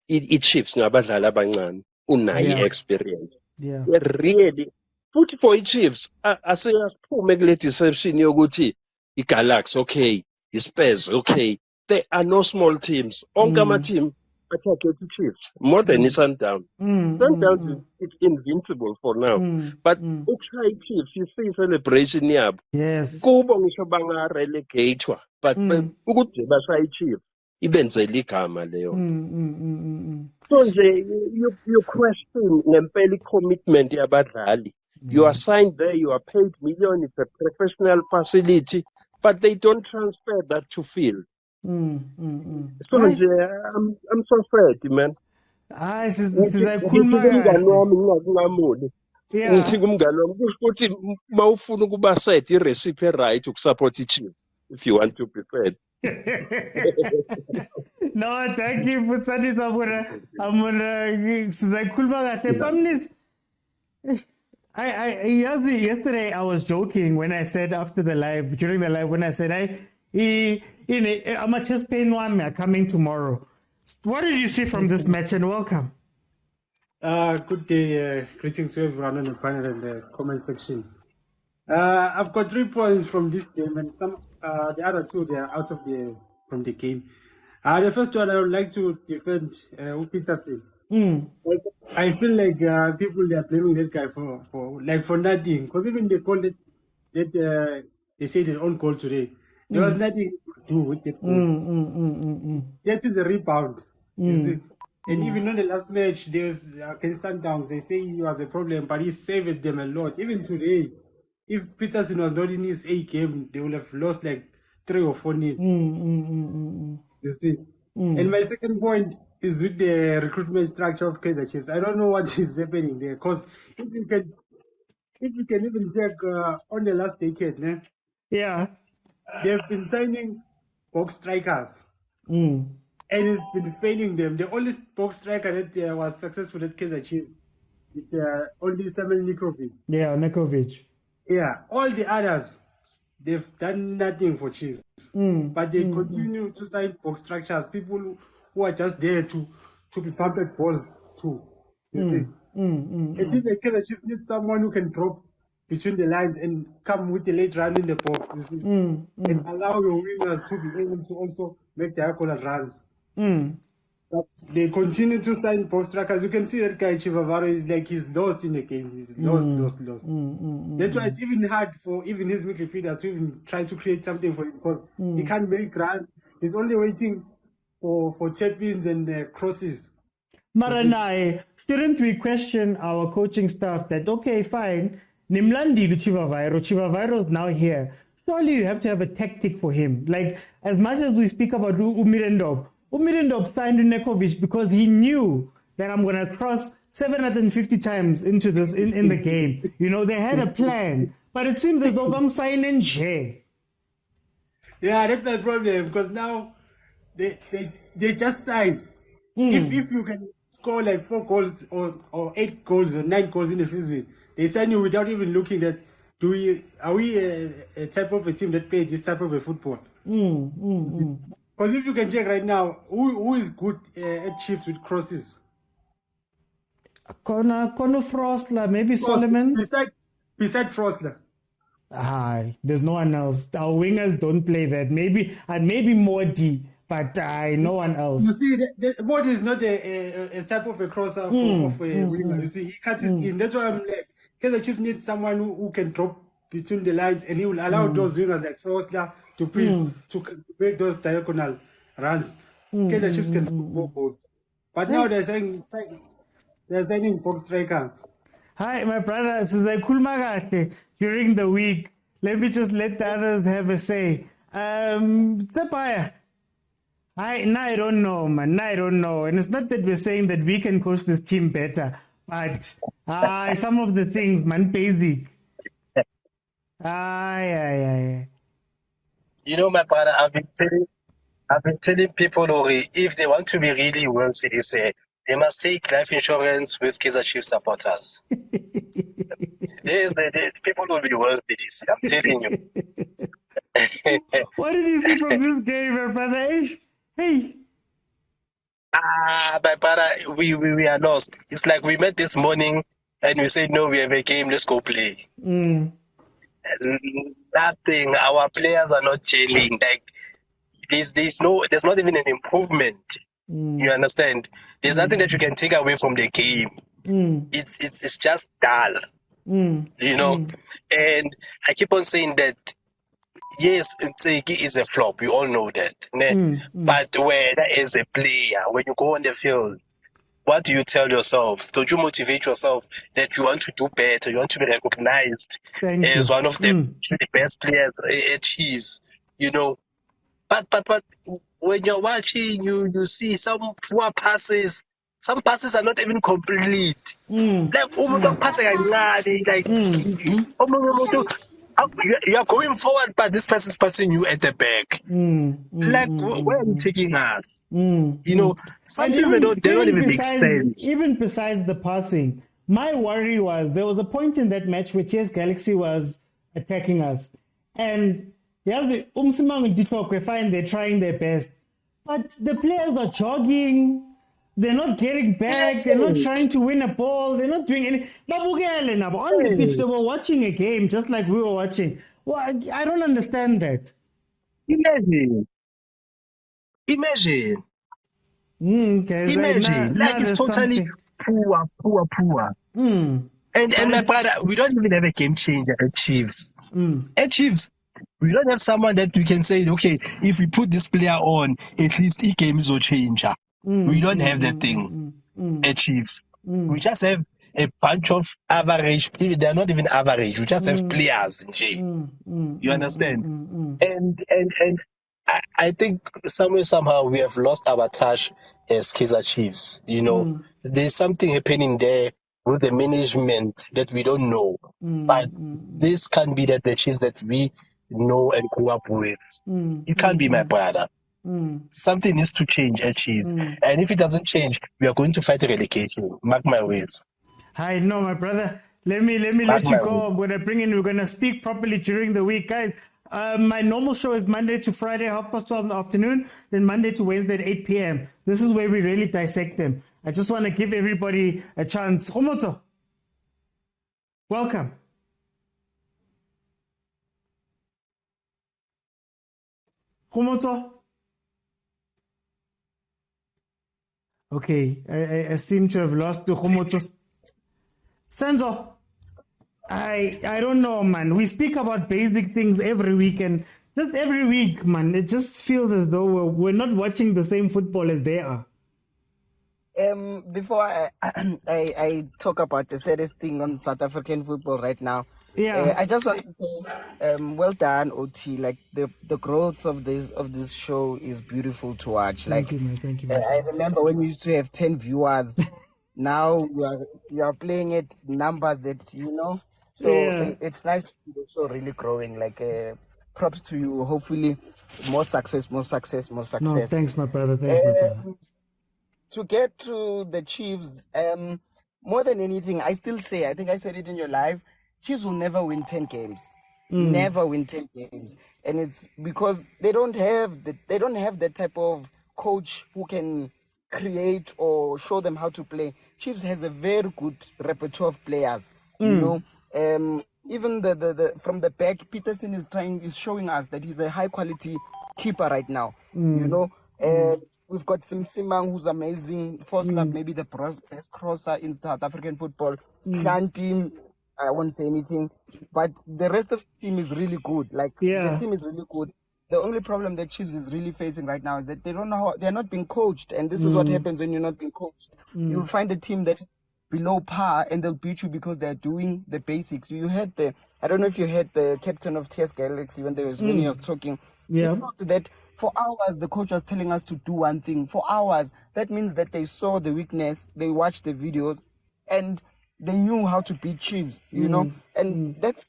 S12: i-Chiefs ngabadlali abancane unayo i-experience really futhi for i-Chiefs asiyaphume kule deception yokuthi i-Galaxy okay i-Spurs okay there are no small teams onke ama-team attack i-Chiefs more than i-Sundowns Sundowns is invincible for now but ukutshaya i-Chiefs you see celebration yabo kubo ngisho banga-relegator but ukuthi bashaya i-Chiefs ibenzele igama leyo so nje you question ngempela i-commitment yabadlali you are signed there you are paid million it's a professional facility but they don't transfer that to field so nje I'm so sad man
S1: hayi
S12: umngani wami ngingakungamuli ngithi kumngani wami kusho ukuthi mawufuna ukuba set i-recipe right ukusupport i-Chiefs if you want to be fed
S1: no thank you Putsani amuna sizakhuluma kahle Pamnis yesterday I was joking when I said after the live during the live when I said I'm a chest pain one are coming tomorrow. What did you see from this match and welcome?
S13: Good day, greetings to everyone on the panel and the comment section. I've got 3 points from this game and some the other 2 they are out of from the game. The first one I would like to defend Pitso. I feel like people they are blaming that guy for nothing because even they called it that they said their own goal today. There was nothing to do with that goal. That is a rebound. You see? And even on the last match, there was against Sundowns, they say he was a problem, but he saved them a lot. Even today, if Peterson was not in his A game, they would have lost like 3 or 4 nil. You see? And my second point is with the recruitment structure of Kaizer Chiefs. I don't know what is happening there, because if you can even check on the last decade, they've been signing box strikers. And it's been failing them. The only box striker that was successful at Kaizer Chiefs, it's only Samuel Nikovic.
S1: Nikovic.
S13: All the others, they've done nothing for Chiefs. But they continue to sign box structures, people who are just there to be pumped balls too. You see? It seems like Kaizer Chiefs needs someone who can drop between the lines and come with the late run in the box, you see? And allow your wingers to be able to also make diagonal runs. But they continue to sign box strikers. You can see that guy Chivavaro is like he's lost in the game. He's lost. That's why it's even hard for even his midfielder to even try to create something for him, because he can't make runs. He's only waiting for check-ins and crosses.
S1: Maranai, shouldn't we question our coaching staff that, okay, fine, Nimlandi Chivavaro is now here. Surely you have to have a tactic for him. Like, as much as we speak about Umirendov signed Nekovic because he knew that I'm going to cross 750 times into this in the game. You know, they had a plan, but it seems as though I'm signing J.
S13: Yeah, that's my problem, because now they just signed. If you can score like 4 goals or 8 goals or 9 goals in the season, they sign you without even looking at are we a type of a team that plays this type of a football? Because if you can check right now, who is good at Chiefs with crosses?
S1: Connor Frostler, maybe
S13: Frost,
S1: Solomons.
S13: Beside Frostler.
S1: There's no one else. Our wingers don't play that. Maybe Modi, but no one else.
S13: You see, Modi is not a type of a crosser of a winger. You see, he cuts it in. That's why I'm like, Kaizer Chiefs needs someone who can drop between the lines, and he will allow those wingers like Frostler to make those diagonal runs. Kaizer Chiefs can score goals. But now they're signing box striker.
S1: Hi, my brother. So they during the week. Let me just let the others have a say. Tsepaya. I don't know, man. I don't know. And it's not that we're saying that we can coach this team better, but some of the things, man, basic.
S14: You know, my brother, I've been telling people already, if they want to be really wealthy, they must take life insurance with Kaizer Chiefs supporters. The people will be wealthy this year, I'm telling you.
S1: What did you see from this game, my brother? Hey.
S14: My brother, we are lost. It's like we met this morning and we said, no, we have a game, let's go play. Nothing. Our players are not gelling. Like there's not even an improvement. You understand? There's nothing that you can take away from the game. It's just dull. You know? And I keep on saying that yes, Ntseki is a flop. We all know that. But whether as a player, when you go on the field, what do you tell yourself? Don't you motivate yourself that you want to do better? You want to be recognized as one of the best players at Chiefs, you know? But when you're watching, you see some poor passes. Some passes are not even complete. Like passing like you are going forward, but this person is passing you at the back. Where are you taking us? You know, something they don't even make sense.
S1: Even besides the passing, my worry was there was a point in that match where TS Galaxy was attacking us, and the Mosimane and Ditlo were fine. They're trying their best, but the players are jogging. They're not getting back. They're not trying to win a ball. They're not doing anything. On the pitch, they were watching a game just like we were watching. Well, I don't understand that.
S14: Imagine. Imagine. Like it's totally poor. And my brother, we don't even have a game changer at Chiefs. At Chiefs, we don't have someone that we can say, okay, if we put this player on, at least he games will change. We don't have that thing at Chiefs. We just have a bunch of average. They're not even average. We just have players in J. You understand? And I think somehow we have lost our touch as Kaizer Chiefs. You know, there's something happening there with the management that we don't know. But this can't be the Chiefs that we know and grew up with. It can't be, my brother. Something needs to change at Chiefs. And if it doesn't change, we are going to fight relegation. Mark my words.
S1: I know, my brother. Let me let you go. I'm gonna bring in. We're gonna speak properly during the week, guys. My normal show is Monday to Friday, 12:30 in the afternoon. Then Monday to Wednesday at 8 p.m. This is where we really dissect them. I just want to give everybody a chance. Khomoto, welcome. Khomoto. Okay, I seem to have lost the Khomoto. Senzo, I don't know, man. We speak about basic things every week, and just every week, man, it just feels as though we're not watching the same football as they are.
S15: Before I talk about the saddest thing on South African football right now, I just want to say, well done, OT. Like the growth of this show is beautiful to watch.
S1: Thank you, man.
S15: I remember when we used to have 10 viewers. Now you are playing at numbers that you know. So it's nice to see the show really growing. Like props to you. Hopefully, more success. No,
S1: thanks, my brother.
S15: To get to the Chiefs, more than anything, I still say, I think I said it in your live, Chiefs will never win 10 games. never win 10 games, and it's because they don't have that type of coach who can create or show them how to play. Chiefs has a very good repertoire of players, you know. Even the from the back, Peterson is showing us that he's a high quality keeper right now. You know, we've got Simang, who's amazing. Forslap, maybe the best crosser in South African football. Clan team, I won't say anything, but the rest of the team is really good. Like the team is really good. The only problem that Chiefs is really facing right now is that they don't know they're not being coached, and this is what happens when you're not being coached. You'll find a team that is below par, and they'll beat you because they're doing the basics. I don't know if you heard the captain of TS Galaxy when he was talking. He talked that for hours the coach was telling us to do one thing. For hours, that means that they saw the weakness, they watched the videos, and they knew how to beat Chiefs, you know, and that's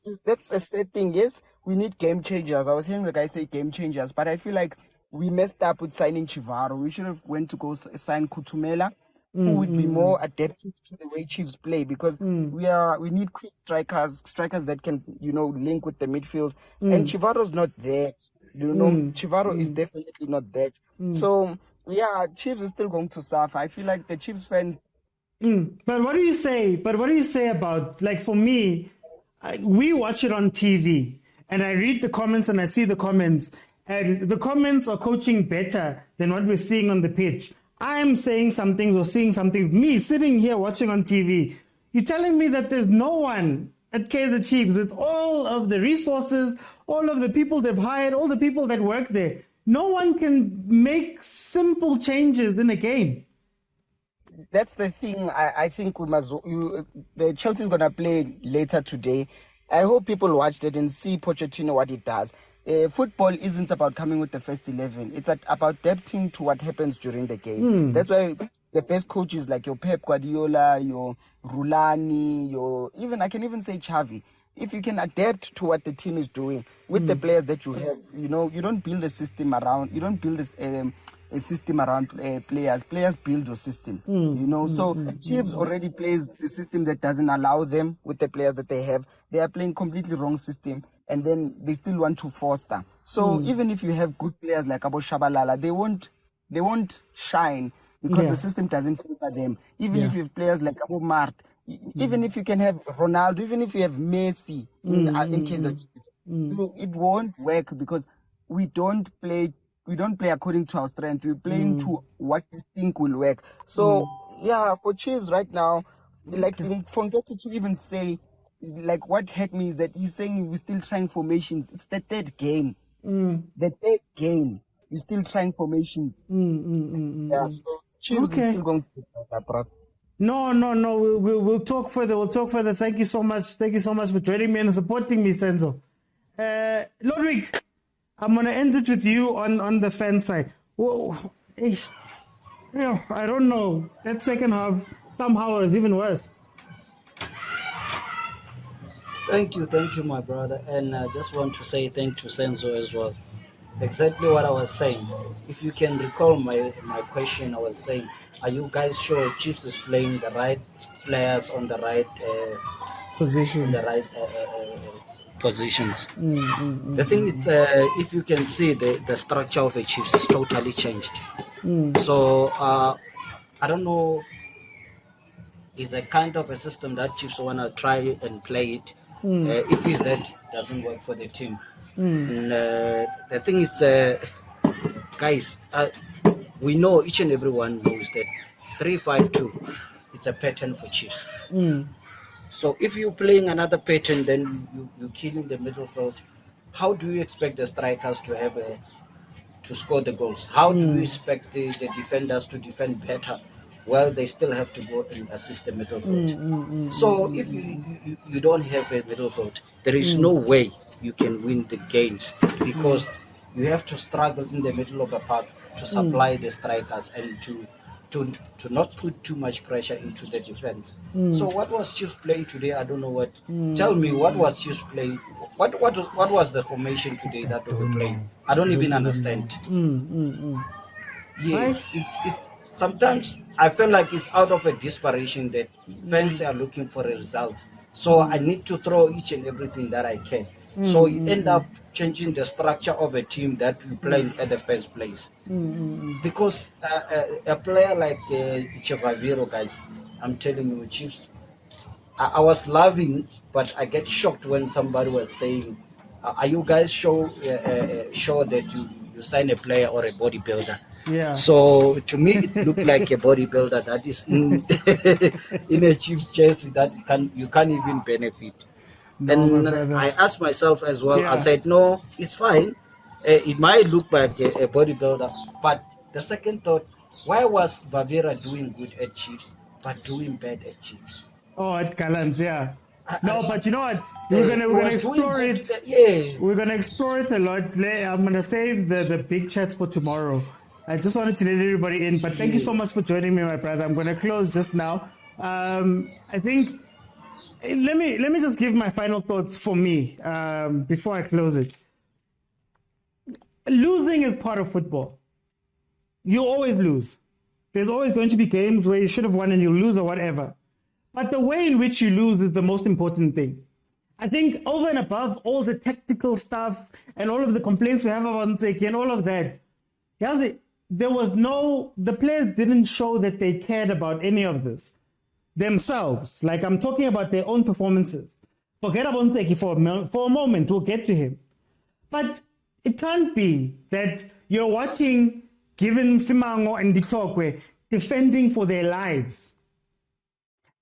S15: a sad thing. Yes, we need game changers. I was hearing the guy say game changers, but I feel like we messed up with signing Chivaro. We should have went to go sign Kutumela, who would be more adaptive to the way Chiefs play, because we need quick strikers that can, you know, link with the midfield, and Chivaro's not that. You know, Chivaro is definitely not that. So yeah, Chiefs is still going to suffer. I feel like the Chiefs fan.
S1: But what do you say about, like, for me, we watch it on TV and I read the comments and I see the comments, and the comments are coaching better than what we're seeing on the pitch. I am saying some things or seeing some things. Me sitting here watching on TV, you're telling me that there's no one at Kaizer Chiefs with all of the resources, all of the people they've hired, all the people that work there. No one can make simple changes in a game.
S15: That's the thing. I think we must. The Chelsea's gonna play later today. I hope people watched it and see Pochettino what he does. Football isn't about coming with the first 11. It's about adapting to what happens during the game. That's why the best coaches like your Pep Guardiola, your Rulani, I can even say Xavi. If you can adapt to what the team is doing with the players that you have, you know, you don't build a system around. You don't build a system around players. Players build your system, you know. So Chiefs already plays the system that doesn't allow them with the players that they have. They are playing completely wrong system, and then they still want to foster. So even if you have good players like Abo Shabalala, they won't shine because the system doesn't favor them. Even if you have players like Abo Mart, even if you can have Ronaldo, even if you have Messi in case of it won't work, because we don't play according to our strength. We're playing to what we think will work. So yeah, for Chiefs right now, like forget to even say, like, what hurt me is that he's saying we're still trying formations. It's the third game. The third game, you're still trying formations. Yeah, so Chiefs is still going to do that, brother.
S1: No. We'll talk further. Thank you so much. Thank you so much for joining me and supporting me, Senzo. Ludwig, I'm gonna end it with you on the fan side. Whoa, I don't know. That second half somehow was even worse.
S16: Thank you, my brother. And I just want to say thank you to Senzo as well. Exactly what I was saying. If you can recall my question, I was saying, are you guys sure Chiefs is playing the right players on the right
S1: positions?
S16: In the right positions. The thing is, if you can see, the structure of the Chiefs is totally changed. So I don't know. It's a kind of a system that Chiefs wanna try and play it. If it's that doesn't work for the team. And the thing is, guys, we know, each and everyone knows that 3-5-2, it's a pattern for Chiefs. So if you're playing another pattern, then you're killing the middle field. How do you expect the strikers to score the goals? How do you expect the defenders to defend better? Well, they still have to go and assist the middle field. So if you don't have a middle field, there is no way you can win the games, because you have to struggle in the middle of the park to supply the strikers and to not put too much pressure into the defense. So what was Chiefs playing today? I don't know what. Tell me, what was Chiefs playing? What was the formation today that they were playing? I don't even understand. Yes, it's sometimes I feel like it's out of a desperation that fans are looking for a result. So I need to throw each and everything that I can. So you end up changing the structure of a team that you played at the first place. Because a player like Chevaviro, guys, I'm telling you, Chiefs, I was laughing, but I get shocked when somebody was saying, "Are you guys sure that you sign a player or a bodybuilder?"
S1: Yeah.
S16: So to me, it looked like a bodybuilder that is in in a Chiefs jersey that you can't even benefit.
S1: No, my
S16: And
S1: brother.
S16: I asked myself as well. I
S1: Yeah.
S16: said, "No, it's fine. It might look like a bodybuilder, but the second thought, why was Vavera doing good at Chiefs but doing bad at Chiefs?"
S1: Oh, at Calans, yeah. No, but you know what?
S16: He
S1: We're gonna
S16: was doing
S1: explore
S16: good.
S1: it.
S16: Yes.
S1: We're gonna explore it a lot. I'm gonna save the big chats for tomorrow. I just wanted to let everybody in, but thank you so much for joining me, my brother. I'm gonna close just now. I think let me just give my final thoughts for me before I close it. Losing is part of football. You always lose. There's always going to be games where you should have won and you lose or whatever. But the way in which you lose is the most important thing. I think over and above all the tactical stuff and all of the complaints we have about Mtseki and all of that, the players didn't show that they cared about any of this themselves. Like, I'm talking about their own performances. Forget about Mtseki for a moment, we'll get to him. But it can't be that you're watching Given Simango and Ditokwe defending for their lives,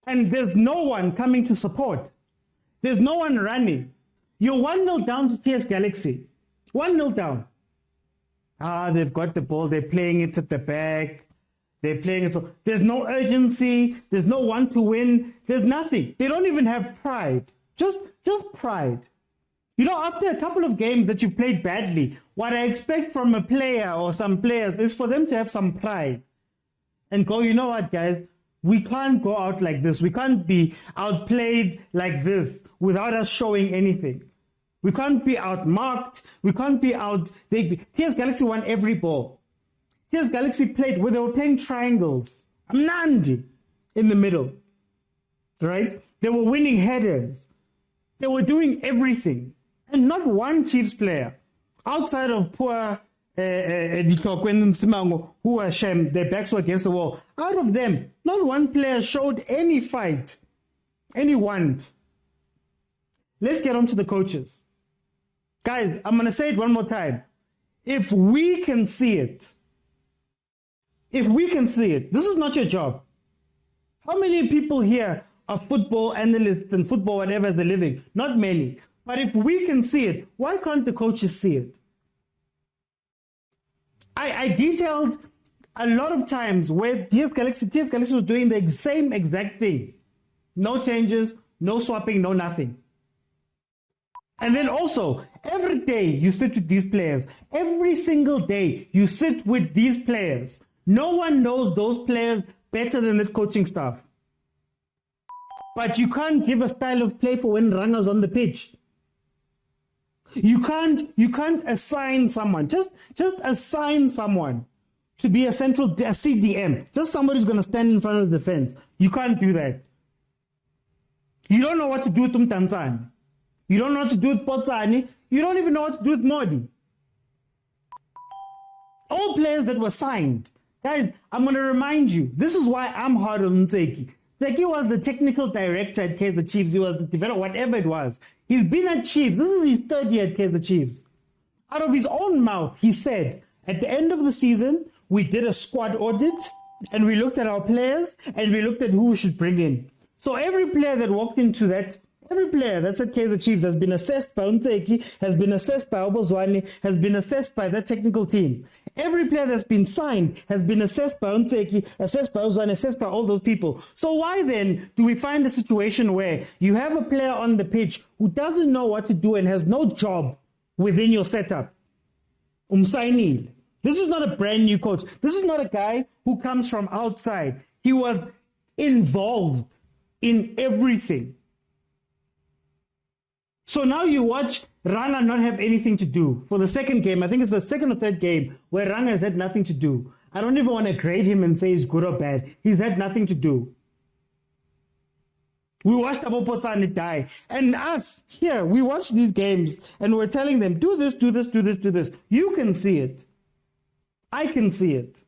S1: and there's no one coming to support. There's no one running. You're 1-0 down to TS Galaxy. 1-0 down. They've got the ball. They're playing it at the back. They're playing it. So there's no urgency. There's no one to win. There's nothing. They don't even have pride. Just pride. You know, after a couple of games that you played badly, what I expect from a player or some players is for them to have some pride and go, you know what, guys? We can't go out like this. We can't be outplayed like this without us showing anything. We can't be outmarked. We can't be out. TS Galaxy won every ball. TS Galaxy played where they were playing triangles. Amnandi in the middle. Right? They were winning headers. They were doing everything. And not one Chiefs player, outside of poor Ditokwe and Simango, who were ashamed, their backs were against the wall. Out of them, not one player showed any fight, any want. Let's get on to the coaches. Guys, I'm going to say it one more time. If we can see it, this is not your job. How many people here are football analysts and football whatever as they're living? Not many. But if we can see it, why can't the coaches see it? I detailed a lot of times where TS Galaxy was doing the same exact thing. No changes, no swapping, no nothing. And then also, every day you sit with these players. Every single day you sit with these players. No one knows those players better than the coaching staff. But you can't give a style of play for when Ranga's on the pitch. You can't assign someone. Just assign someone to be a CDM. Just somebody who's going to stand in front of the defense. You can't do that. You don't know what to do with Mtanzani. You don't know what to do with Potsani. You don't even know what to do with Modi. All players that were signed. Guys, I'm going to remind you, this is why I'm hard on Mtseki. Mtseki was the technical director at Kaizer Chiefs. He was the developer, whatever it was. He's been at Chiefs. This is his third year at Kaizer Chiefs. Out of his own mouth, he said, at the end of the season, we did a squad audit, and we looked at our players, and we looked at who we should bring in. So every player that walked into that, every player that's at Kaizer Chiefs has been assessed by Mtseki, has been assessed by Obozwane, has been assessed by that technical team. Every player that's been signed has been assessed by Mtseki, assessed by Obozwane, assessed by all those people. So why then do we find a situation where you have a player on the pitch who doesn't know what to do and has no job within your setup? Umsainil. This is not a brand new coach. This is not a guy who comes from outside. He was involved in everything. So now you watch Ranga not have anything to do. For the second game, I think it's the second or third game, where Ranga has had nothing to do. I don't even want to grade him and say he's good or bad. He's had nothing to do. We watched Abopotsane die. And us here, we watch these games and we're telling them, do this, do this, do this, do this. You can see it. I can see it.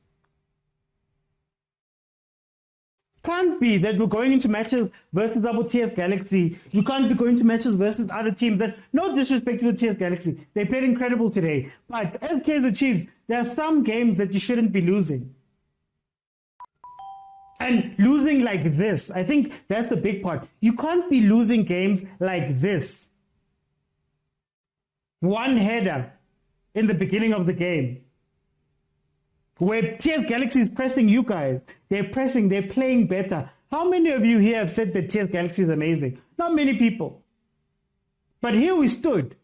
S1: Can't be that we're going into matches versus Double TS Galaxy. You can't be going to matches versus other teams that, no disrespect to the TS Galaxy. They played incredible today. But as Kaizer Chiefs, there are some games that you shouldn't be losing. And losing like this, I think that's the big part. You can't be losing games like this. One header in the beginning of the game. Where TS Galaxy is pressing you guys. They're pressing, they're playing better. How many of you here have said that TS Galaxy is amazing? Not many people. But here we stood.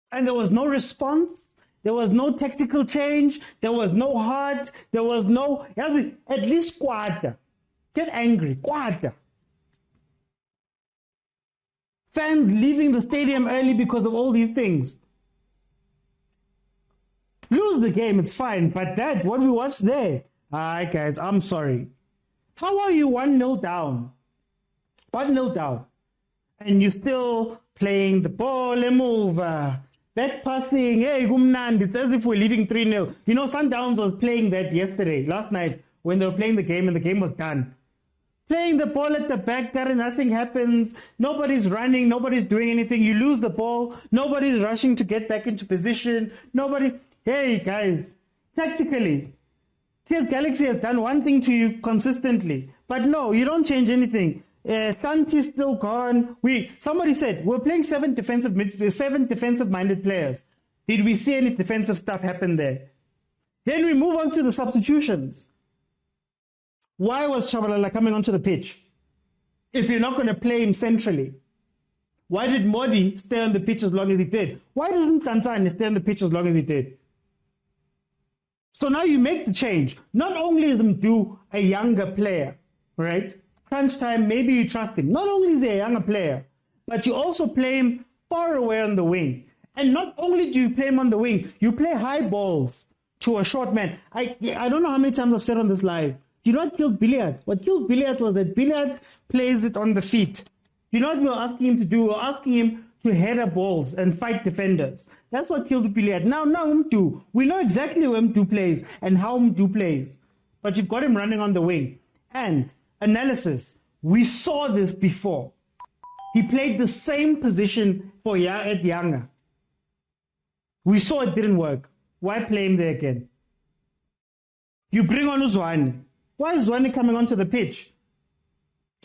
S1: And there was no response. There was no tactical change. There was no heart. There was no, at least quarter. Get angry, quarter. Fans leaving the stadium early because of all these things. Lose the game, it's fine. But that, what we watched there, alright guys, I'm sorry. How are you 1-0 down? 1-0 down. And you're still playing the ball and move. Back passing, hey, Gumnand, it's as if we're leading 3-0. You know, Sundowns was playing that last night, when they were playing the game and the game was done. Playing the ball at the back, nothing happens. Nobody's running, nobody's doing anything. You lose the ball, nobody's rushing to get back into position. Hey guys, tactically, TS Galaxy has done one thing to you consistently. But no, you don't change anything. Santi's still gone. Somebody said we're playing seven defensive-minded players. Did we see any defensive stuff happen there? Then we move on to the substitutions. Why was Shabalala coming onto the pitch? If you're not going to play him centrally, why did Modi stay on the pitch as long as he did? Why didn't Tanzania stay on the pitch as long as he did? So now you make the change. Not only is Mdu a younger player, right? Crunch time, maybe you trust him. Not only is he a younger player, but you also play him far away on the wing. And not only do you play him on the wing, you play high balls to a short man. I don't know how many times I've said on this live. You know what killed Billiard? What killed Billiard was that Billiard plays it on the feet. You know what we were asking him to do? We were asking him to header balls and fight defenders. That's what killed Billiard. Now Mdu. We know exactly where Mdu plays and how Mdu plays. But you've got him running on the wing. And analysis, we saw this before. He played the same position at Yanga. We saw it didn't work. Why play him there again? You bring on Uzwani. Why is Zwani coming onto the pitch?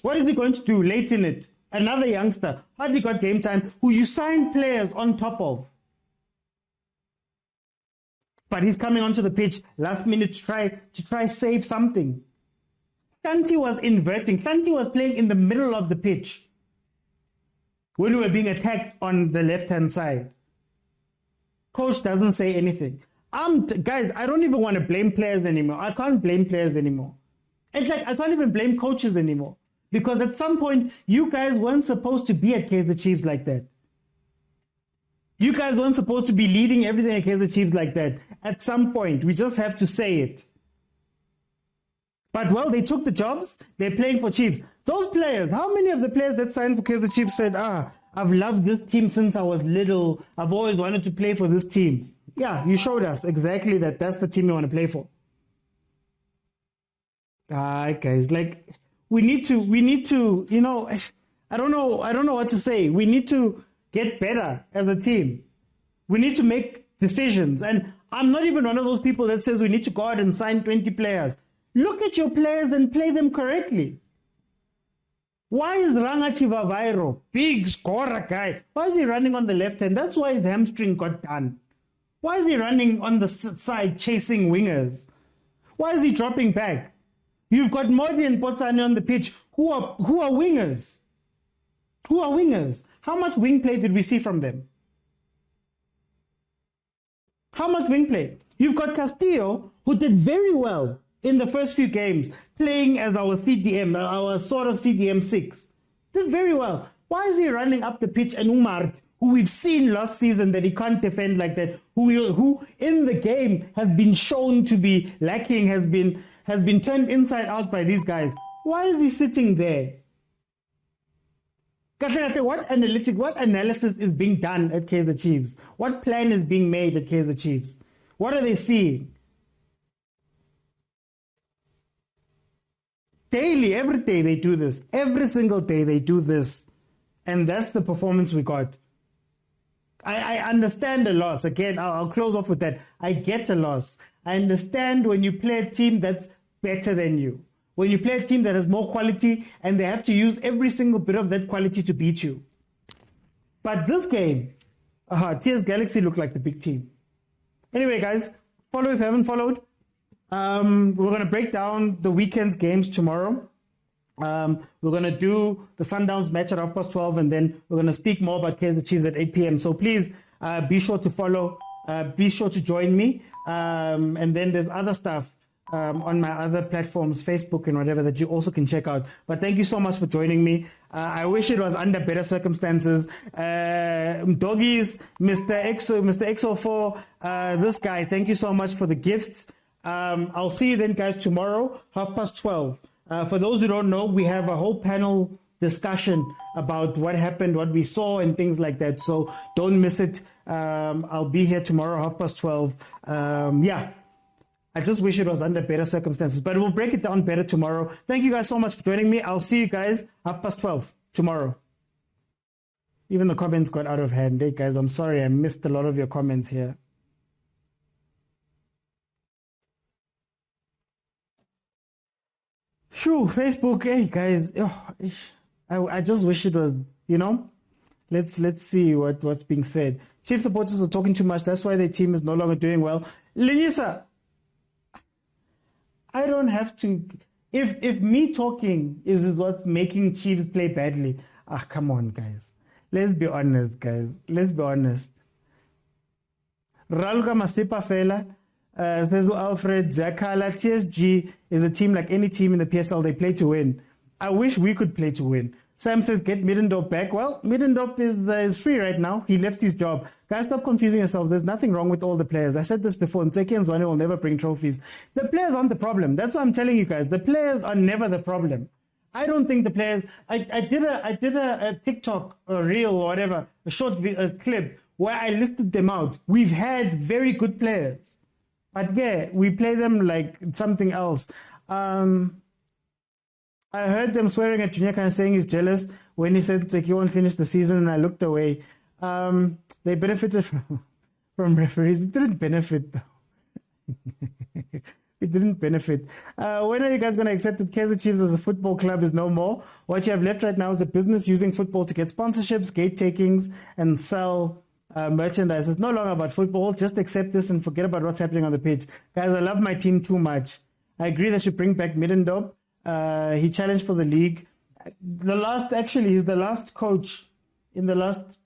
S1: What is he going to do late in it? Another youngster, hardly got game time, who you signed players on top of. But he's coming onto the pitch last minute to try save something. Santi was inverting. Santi was playing in the middle of the pitch when we were being attacked on the left-hand side. Coach doesn't say anything. Guys, I don't even want to blame players anymore. I can't blame players anymore. It's like I can't even blame coaches anymore. Because at some point, you guys weren't supposed to be at Kaizer Chiefs like that. You guys weren't supposed to be leading everything at Kaizer Chiefs like that. At some point, we just have to say it. But, well, they took the jobs. They're playing for Chiefs. Those players, how many of the players that signed for Kaizer Chiefs said, I've loved this team since I was little. I've always wanted to play for this team. Yeah, you showed us exactly that's the team you want to play for. Guys, we need to, you know, I don't know what to say. We need to get better as a team. We need to make decisions. And I'm not even one of those people that says we need to go out and sign 20 players. Look at your players and play them correctly. Why is Rangachi Vavairo, big scorer guy, why is he running on the left hand? That's why his hamstring got done. Why is he running on the side chasing wingers? Why is he dropping back? You've got Modi and Potsane on the pitch who are wingers. Who are wingers? How much wing play did we see from them? How much wing play? You've got Castillo, who did very well in the first few games, playing as our CDM, our sort of CDM 6. Did very well. Why is he running up the pitch and Umar, who we've seen last season that he can't defend like that, who in the game has been shown to be lacking, has been turned inside out by these guys. Why is he sitting there? What analysis is being done at Kaizer Chiefs? What plan is being made at Kaizer Chiefs? What are they seeing? Daily, every day they do this. Every single day they do this. And that's the performance we got. I understand the loss. Again, I'll close off with that. I get a loss. I understand when you play a team that's better than you. When you play a team that has more quality and they have to use every single bit of that quality to beat you. But this game, TS Galaxy looked like the big team. Anyway, guys, follow if you haven't followed. We're going to break down the weekend's games tomorrow. We're going to do the Sundowns match at 12:30, and then we're going to speak more about Kaizer Chiefs at 8 p.m. So please be sure to follow. Be sure to join me. And then there's other stuff on my other platforms, Facebook and whatever, that you also can check out. But thank you so much for joining me. I wish it was under better circumstances. Doggies, Mr. XO4, this guy, thank you so much for the gifts. I'll see you then, guys, tomorrow, 12:30. For those who don't know, we have a whole panel discussion about what happened, what we saw, and things like that. So don't miss it. I'll be here tomorrow, 12:30. Yeah, I just wish it was under better circumstances, but we'll break it down better tomorrow. Thank you guys so much for joining me. I'll see you guys 12:30 tomorrow. Even the comments got out of hand. Hey, guys, I'm sorry. I missed a lot of your comments here. Phew, Facebook, hey guys, I just wish it was, let's see what's being said. Chief supporters are talking too much. That's why their team is no longer doing well. Linisa, I don't have to. If me talking is what's making Chiefs play badly, come on, guys. Let's be honest, guys. Let's be honest. Raluka Masipa Fela. Says Alfred Zakala, TSG is a team like any team in the PSL. They play to win. I wish we could play to win. Sam says get Middendorp back. Well, Middendorp is free right now. He left his job. Guys, stop confusing yourselves. There's nothing wrong with all the players. I said this before. Ntseki and Zwane will never bring trophies. The players aren't the problem. That's what I'm telling you guys. The players are never the problem. I don't think the players. I did a TikTok or reel or whatever, a short clip where I listed them out. We've had very good players. But yeah, we play them like something else. I heard them swearing at Junior and saying he's jealous when he said Tseki won't finish the season, and I looked away. They benefited from referees. It didn't benefit, though. It didn't benefit. When are you guys going to accept that Kaizer Chiefs as a football club is no more? What you have left right now is a business using football to get sponsorships, gate takings, and sell merchandise. It's no longer about football. Just accept this and forget about what's happening on the pitch. Guys, I love my team too much. I agree they should bring back Middendorp. He challenged for the league. He's the last coach in the last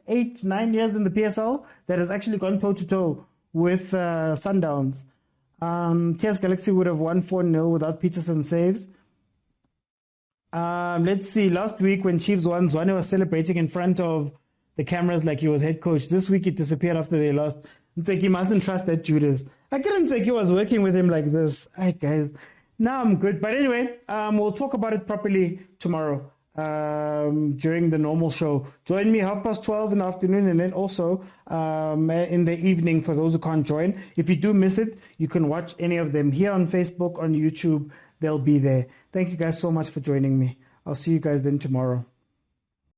S1: 8-9 years in the PSL that has actually gone toe-to-toe with Sundowns. TS Galaxy would have won 4-0 without Peterson saves. Let's see. Last week when Chiefs won, Zwane was celebrating in front of the cameras like he was head coach. This week he disappeared after they lost. Ntseki mustn't trust that Judas. I couldn't think he was working with him like this. All right, guys. Now I'm good. But anyway, we'll talk about it properly tomorrow during the normal show. Join me 12:30 in the afternoon, and then also in the evening for those who can't join. If you do miss it, you can watch any of them here on Facebook, on YouTube. They'll be there. Thank you guys so much for joining me. I'll see you guys then tomorrow.